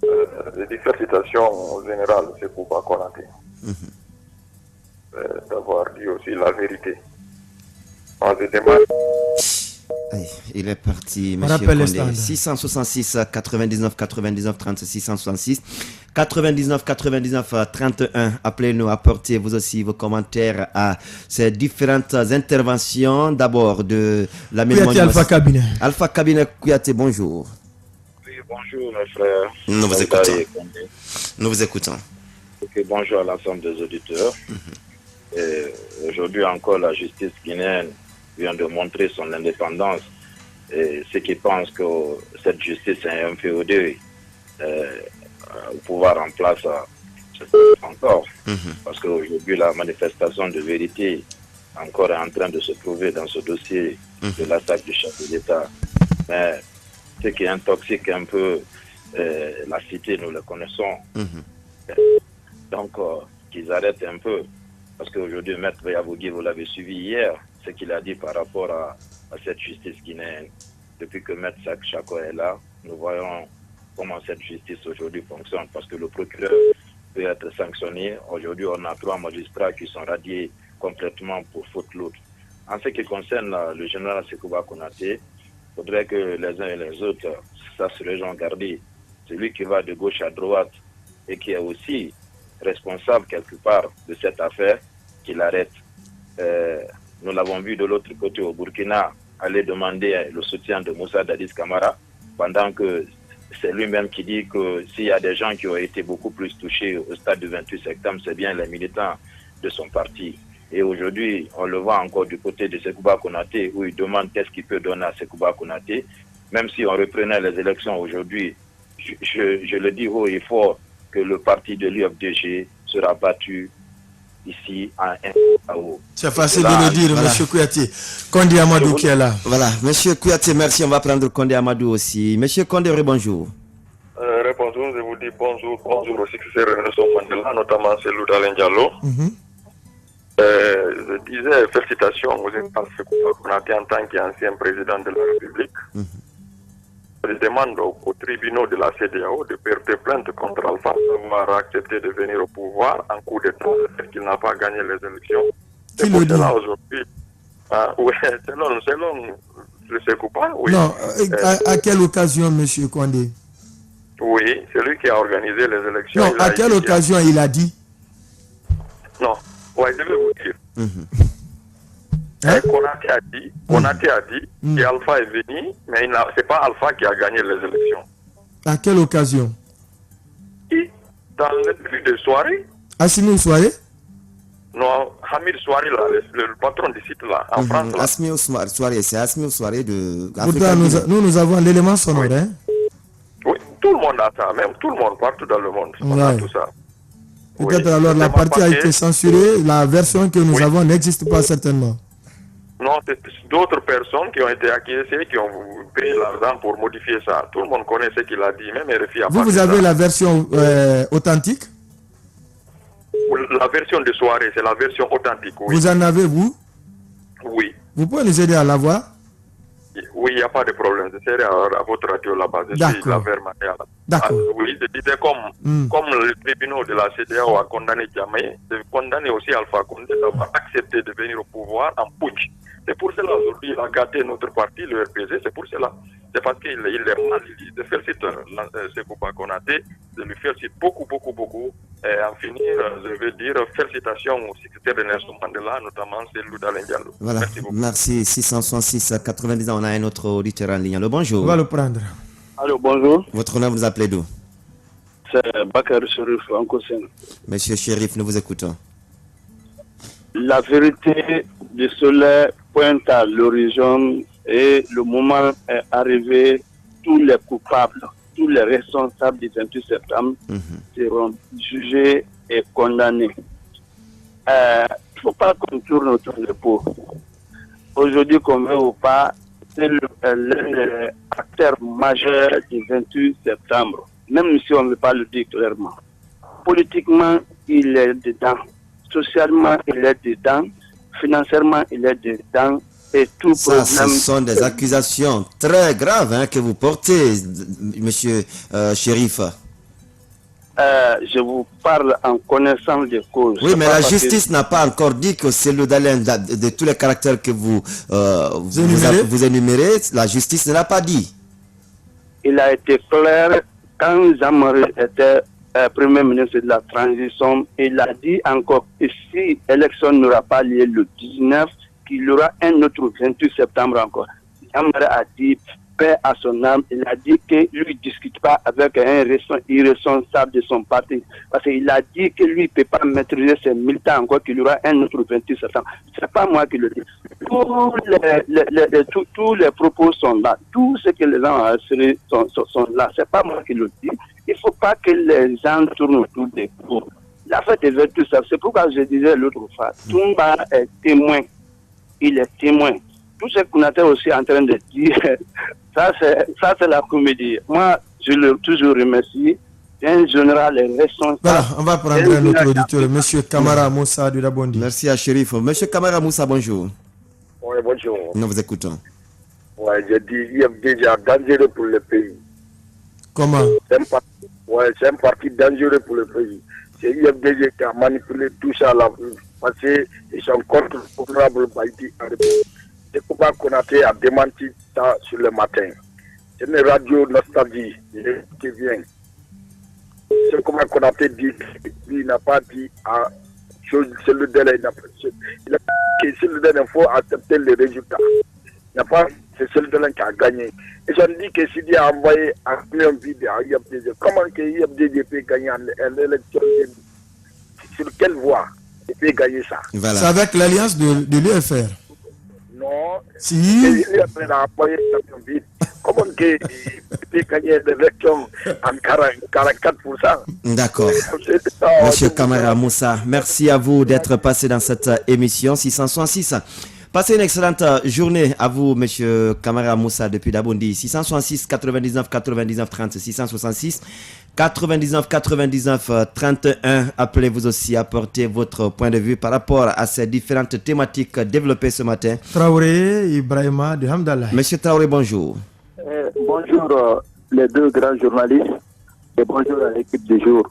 Je dis félicitations au général, c'est pour pas Konaté. D'avoir dit aussi la vérité. On se demande Il est parti, monsieur Condé. 666 99 99 36 666 99 99 31. Appelez-nous, apportez vous aussi vos commentaires à ces différentes interventions. D'abord de la mémoire. Alpha Cabinet. Alpha Cabinet Kouyaté, bonjour. Oui, bonjour mes frères. Nous vous écoutons. Nous vous écoutons. Okay, bonjour à l'ensemble des auditeurs. Aujourd'hui encore, la justice guinéenne vient de montrer son indépendance. Et ceux qui pensent que cette justice est inféodée au pouvoir en place, encore. Parce qu'aujourd'hui, la manifestation de vérité encore est en train de se trouver dans ce dossier de l'attaque du chef de l'État. Mais ce qui intoxique un peu la cité, nous le connaissons. Donc, qu'ils arrêtent un peu. Parce qu'aujourd'hui, Maître Yavogui, vous l'avez suivi hier, ce qu'il a dit par rapport à cette justice guinéenne. Depuis que Maître Chako est là, nous voyons comment cette justice aujourd'hui fonctionne. Parce que le procureur peut être sanctionné. Aujourd'hui, on a 3 magistrats qui sont radiés complètement pour faute lourde. En ce qui concerne le général Sekouba Konaté, il faudrait que les uns et les autres sachent les gens garder. Celui qui va de gauche à droite et qui est aussi responsable quelque part de cette affaire, qu'il arrête. Nous l'avons vu de l'autre côté au Burkina aller demander le soutien de Moussa Dadis Camara, pendant que c'est lui-même qui dit que s'il y a des gens qui ont été beaucoup plus touchés au stade du 28 septembre, c'est bien les militants de son parti. Et aujourd'hui, on le voit encore du côté de Sekouba Konaté, où il demande qu'est-ce qu'il peut donner à Sekouba Konaté. Même si on reprenait les élections aujourd'hui, je le dis haut et fort, que le parti de l'UFDG sera battu ici à haut. C'est facile de le dire, voilà. M. Kouyaté. Condé Amadou qui est là. Voilà, M. Kouyaté, merci. On va prendre Condé Amadou aussi. M. Condé, bonjour. Bonjour, je vous dis bonjour au successeur Nelson Mandela, notamment celui d'Alain Diallo. Je disais félicitations aux Sekouba Konaté en tant qu'ancien président de la République. Je demande aux tribunaux de la CEDEAO de porter plainte contre Alpha, d'avoir accepté de venir au pouvoir en coup d'État, parce qu'il n'a pas gagné les élections. Qui le dit aujourd'hui, oui, selon le Sekouba, oui. Non, à quelle occasion, M. Condé? Oui, c'est lui qui a organisé les élections. Non, à quelle occasion il a dit? Non, ouais, je vais vous dire. Konaté a dit qu'Alpha est venu, mais ce n'est pas Alpha qui a gagné les élections. À quelle occasion? Dans le début de soirée. Assimil Soirée? Non, Hamid Soirée, le patron du site là, en France. Assimil Soirée, c'est Assimil Soirée de... Pourtant, nous avons l'élément sonore, oui. Hein? Oui, tout le monde a ça, même tout le monde, partout dans le monde. On a tout ça. Peut-être alors la partie a été censurée, la version que nous avons n'existe pas certainement. Non, c'est d'autres personnes qui ont été acquiescées, qui ont payé l'argent pour modifier ça. Tout le monde connaît ce qu'il a dit, même RFI a pas. Vous avez la version authentique? La version de soirée, c'est la version authentique, oui. Vous en avez, vous? Oui. Vous pouvez nous aider à l'avoir? Oui, il n'y a pas de problème. Je serai à votre radio là-bas. Je suis la Vermanière. D'accord. Oui, je disais comme le tribunal de la CEDEAO a condamné Djamé, de condamner aussi Alpha Condé d'avoir accepté de venir au pouvoir en putsch. C'est pour cela aujourd'hui il a gâté notre parti, le RPG, c'est pour cela. C'est parce qu'il est mal, je félicite Sekouba Konaté, je lui félicite beaucoup. Et en finir, je veux dire félicitations au secrétaire de Nelson Mandela, notamment celui d'Alain Diallo. Voilà. Merci beaucoup. Merci. 666 90 ans, on a un autre auditeur en ligne. Allô, bonjour. On va le prendre. Allô, bonjour. Votre nom, vous appelez d'où? C'est Bakar Chérif, Ankosen. Monsieur Chérif, nous vous écoutons. La vérité du soleil pointe à l'horizon et le moment est arrivé. Tous les coupables, tous les responsables du 28 septembre seront jugés et condamnés. Il ne faut pas qu'on tourne autour du pot. Aujourd'hui, qu'on veut ou pas, c'est l'acteur majeur du 28 septembre. Même si on ne veut pas le dire clairement. Politiquement, il est dedans. Socialement, il est dedans. Financièrement, il est dedans. Et tout ça, ce sont des accusations très graves que vous portez, monsieur Chérif. je vous parle en connaissance des causes. Oui, mais la justice n'a pas encore dit que Cellou Dalein, de tous les caractères que vous énumérez, la justice ne l'a pas dit. Il a été clair quand Jean-Marie était Premier ministre de la Transition. Il a dit encore que si l'élection n'aura pas lieu le 19, qu'il y aura un autre 28 septembre encore. Jean-Marie a dit, paix à son âme, il a dit qu'il ne discute pas avec un irresponsable de son parti. Parce qu'il a dit que lui ne peut pas maîtriser ses militants encore, qu'il y aura un autre 28 septembre. Ce n'est pas moi qui le dis. Tous les propos sont là. Tout ce que les gens ont sont là. Ce n'est pas moi qui le dis. Il ne faut pas que les gens tournent autour des cours. La fête est 28 septembre. C'est pourquoi je disais l'autre fois, Toumba est témoin. Il est témoin. Tout ce qu'on était aussi en train de dire, ça c'est la comédie. Moi, je le toujours remercie. Un général est responsable. Voilà, on va prendre un autre auditeur, M. Kamara Moussa de Dabondi. Merci à Chérif. M. Kamara Moussa, bonjour. Oui, bonjour. Nous vous écoutons. Oui, je dis IFDG est dangereux pour le pays. Comment? C'est un parti dangereux pour le pays. C'est IFDG qui a manipulé tout ça là, parce qu'ils sont contre l'honorable Baïdi. C'est pourquoi Konaté a démenti ça sur le matin. C'est une radio nostalgie qui vient. C'est comment Konaté dit qu'il n'a pas dit à Cellou Dalein. Il a dit que Cellou Dalein, il faut accepter les résultats. Il n'a pas, c'est Cellou Dalein qui a gagné. Et je dis que Sidi a envoyé un million de vidéos à IFDG. Comment que IFDG peut gagner l'élection? Sur quelle voie il peut gagner ça? Voilà. C'est avec l'alliance de l'UFR. Non. Si. Il a envoyé un vidéo. Comment il peut gagner l'élection en 44%? D'accord. Monsieur Kamara Moussa, merci à vous d'être passé dans cette émission 666. Passez une excellente journée à vous, monsieur Kamara Moussa, depuis Dabondi. 666 99 99 30, 666 99 99 31. Appelez-vous aussi, apportez votre point de vue par rapport à ces différentes thématiques développées ce matin. Traoré, Ibrahima de Hamdallah. Monsieur Traoré, bonjour. Bonjour les deux grands journalistes et bonjour à l'équipe du jour.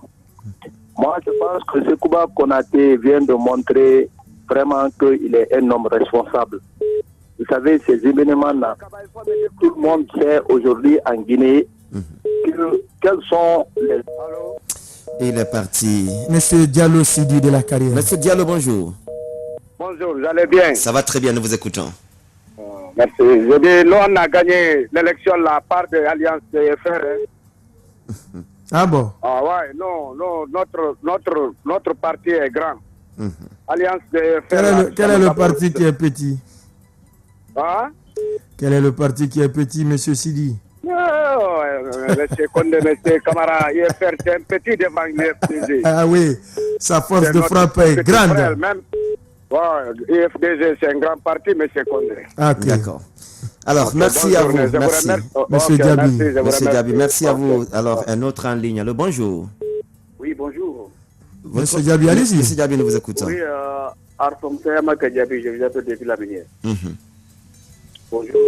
Moi, je pense que ce Kouba Konaté vient de montrer vraiment qu'il est un homme responsable. Vous savez, ces événements-là, tout le monde sait aujourd'hui en Guinée quels sont les... Il est parti. Monsieur Diallo Sidi de la Carrière. Monsieur Diallo, bonjour. Bonjour, vous allez bien? Ça va très bien, nous vous écoutons. Merci. Je dis, nous on a gagné l'élection la part de l'Alliance CFR. Ah bon? Ah ouais, non, notre parti est grand. Alliance CFR. Quel est le parti qui est petit? Hein? Quel est le parti qui est petit, monsieur Sidi? Monsieur Condé, monsieur Kamara, IFR, c'est un petit devant IFDG. Ah oui, sa force de frappe est grande. IFDG, c'est un grand parti, monsieur Condé. Okay. D'accord. Alors, merci à vous. Merci. Monsieur Diaby. Monsieur Diaby, merci à vous. Alors, un autre en ligne. Allô, bonjour. Oui, bonjour. Monsieur Diaby, allez-y. Monsieur Diaby, nous vous écoutons. Oui, Arsom Sayamaka Diaby, je vous appelle depuis la Minière. Bonjour.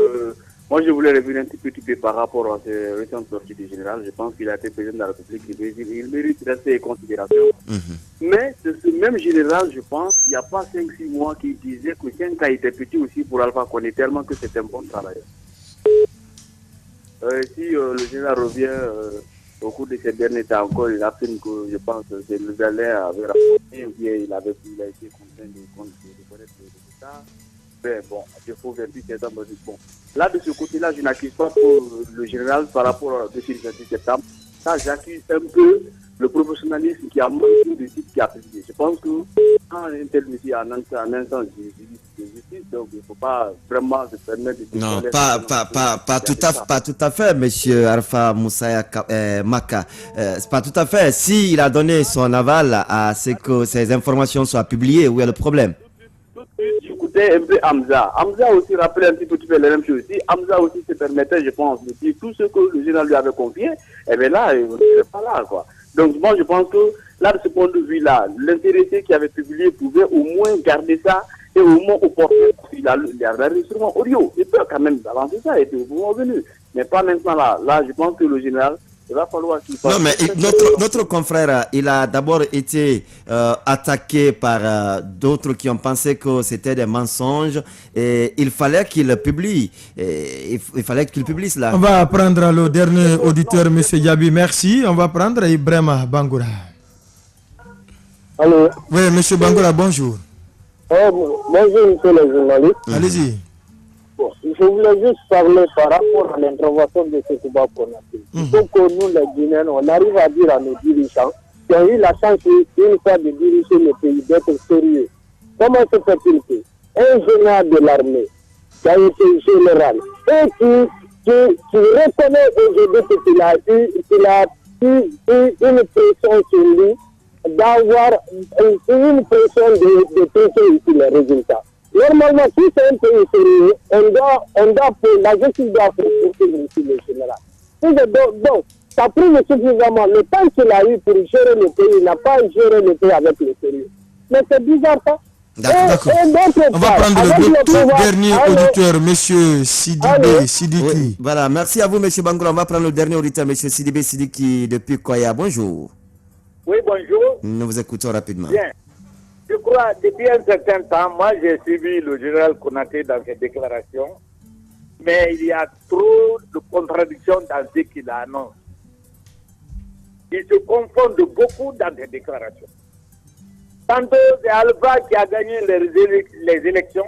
Moi, je voulais revenir un petit peu par rapport à ces récentes sorties du général. Je pense qu'il a été président de la République du Brésil. Il mérite rester considération. Mais c'est ce même général, je pense, il n'y a pas 5-6 mois, qui disait que Kenka était petit aussi pour Alpha Condé, tellement que c'est un bon travailleur. Si le général revient au cours de ces derniers temps encore, il affirme que je pense que le Dalein avait rapporté, ou bien il a été contraint de connaître le résultat. Ben bon, il faut 28 septembre. Bon. Là, de ce côté-là, je n'accuse pas pour le général par rapport au 28 septembre. Ça, j'accuse un peu le professionnalisme qui a manqué de type qui a publié. Je pense que quand un tel monsieur en instance de justice, donc il ne faut pas vraiment se permettre de... Non, pas tout à fait, monsieur Alpha Moussa Maka. C'est pas tout à fait. S'il a donné son aval à ce que ces informations soient publiées, où est le problème? J'écoutais un peu Hamza. Hamza aussi rappelait un petit peu la même chose. Si Hamza aussi se permettait, je pense, de dire tout ce que le général lui avait confié, et bien là, il ne serait pas là, quoi. Donc moi, je pense que là, de ce point de vue-là, l'intéressé qui avait publié pouvait au moins garder ça et au moins opporter l'enregistrement audio. Il peut quand même avancer ça et c'est au moment venu. Mais pas maintenant là. Là, je pense que le général Il va falloir qu'il fasse... Non, mais notre confrère, il a d'abord été attaqué par d'autres qui ont pensé que c'était des mensonges et il fallait qu'il publie. Il fallait qu'il publie cela. On va prendre le dernier auditeur, M. Yabi. Merci. On va prendre Ibrahima Bangoura. Allô. Oui, M. Bangoura, bonjour. Bonjour, monsieur le journaliste. Allez-y. Bon, je voulais juste parler par rapport à l'intervention de Sekouba Konaté. Il faut que nous, les Guinéens, on arrive à dire à nos dirigeants qui ont eu la chance une fois de diriger le pays, d'être sérieux. Comment se fait-il qu'un général de l'armée qui a été général et qui reconnaît aujourd'hui qu'il a eu une pression sur lui d'avoir une pression de traiter ici les résultats. Normalement, si c'est un pays sérieux, on doit la justice doit poursuivre ici le général. Donc, ça prouve suffisamment le temps qu'il a eu pour gérer le pays, il n'a pas géré le pays avec le sérieux. Mais c'est bizarre ça. D'accord. On va prendre le tout dernier auditeur, M. Sidiki. Oui, voilà, merci à vous, M. Bangoura. On va prendre le dernier auditeur, M. Sidiki depuis Koya. Bonjour. Oui, bonjour. Nous vous écoutons rapidement. Bien. Je crois, depuis un certain temps, moi j'ai suivi le général Konaté dans ses déclarations, mais il y a trop de contradictions dans ce qu'il annonce. Il se confond de beaucoup dans ses déclarations. Tantôt c'est Alpha qui a gagné les élections,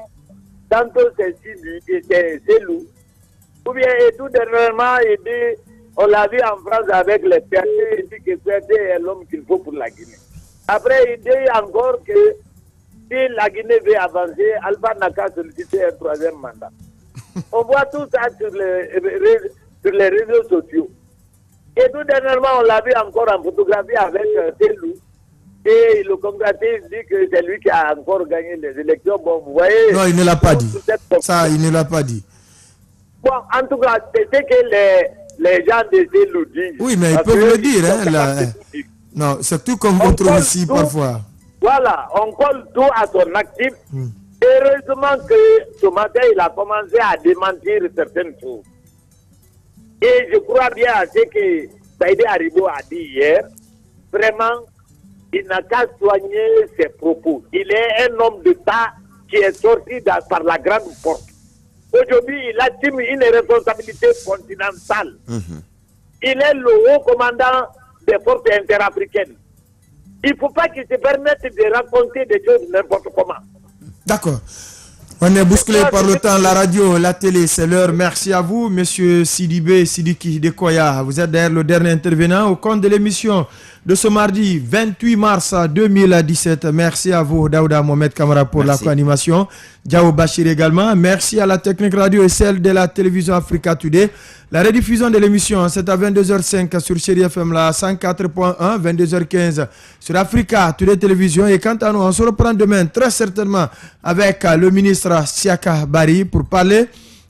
tantôt c'est Selou. Ou bien, et tout dernièrement, il dit, on l'a vu en France avec les PAT, il dit que PAT est l'homme qu'il faut pour la Guinée. Après, il dit encore que si la Guinée veut avancer, Alpha n'a qu'à solliciter un troisième mandat. On voit tout ça sur les réseaux sociaux. Et tout dernièrement, on l'a vu encore en photographie avec Selou. Et le congratiste dit que c'est lui qui a encore gagné les élections. Bon, vous voyez... Non, il ne l'a pas dit. Ça, il ne l'a pas dit. Bon, en tout cas, c'est ce que les gens de Selou disent. Oui, mais ils peuvent le dire. Non, c'est tout comme vous trouvez ici parfois. Voilà, on colle tout à son actif. Heureusement que ce matin, il a commencé à démentir certaines choses. Et je crois bien à ce que Saïdé Haribo a dit hier. Vraiment, il n'a qu'à soigner ses propos. Il est un homme d'État qui est sorti par la grande porte. Aujourd'hui, il assume une responsabilité continentale. Il est le haut commandant des forces interafricaines. Il ne faut pas qu'il se permette de raconter des choses n'importe comment. D'accord. On est bousculé par le temps, la radio, la télé, c'est l'heure. Merci à vous, monsieur Sidiki de Koya. Vous êtes derrière le dernier intervenant au compte de l'émission de ce mardi 28 mars 2017. Merci à vous, Daouda Mohamed Kamara, pour la co-animation. Diao Bachir également. Merci à la technique radio et celle de la télévision Africa Today. La rediffusion de l'émission, c'est à 22h05 sur Chéri FM, la 104.1, 22h15 sur Africa Today Télévision. Et quant à nous, on se reprend demain, très certainement, avec le ministre Siaka Bari pour parler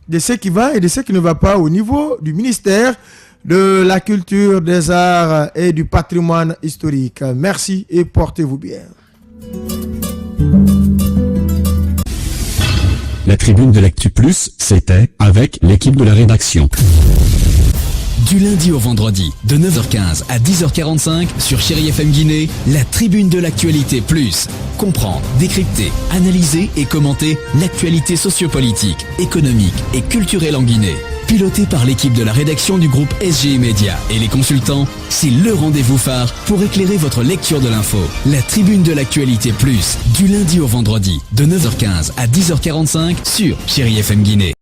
de ce qui va et de ce qui ne va pas au niveau du ministère de la culture, des arts et du patrimoine historique. Merci et portez-vous bien. La tribune de l'Actu Plus, c'était avec l'équipe de la rédaction. Du lundi au vendredi, de 9h15 à 10h45 sur Chéri FM Guinée, la tribune de l'actualité plus. Comprendre, décrypter, analyser et commenter l'actualité sociopolitique, économique et culturelle en Guinée. Piloté par l'équipe de la rédaction du groupe SGI Média et les consultants, c'est le rendez-vous phare pour éclairer votre lecture de l'info. La tribune de l'actualité plus, du lundi au vendredi, de 9h15 à 10h45 sur Chéri FM Guinée.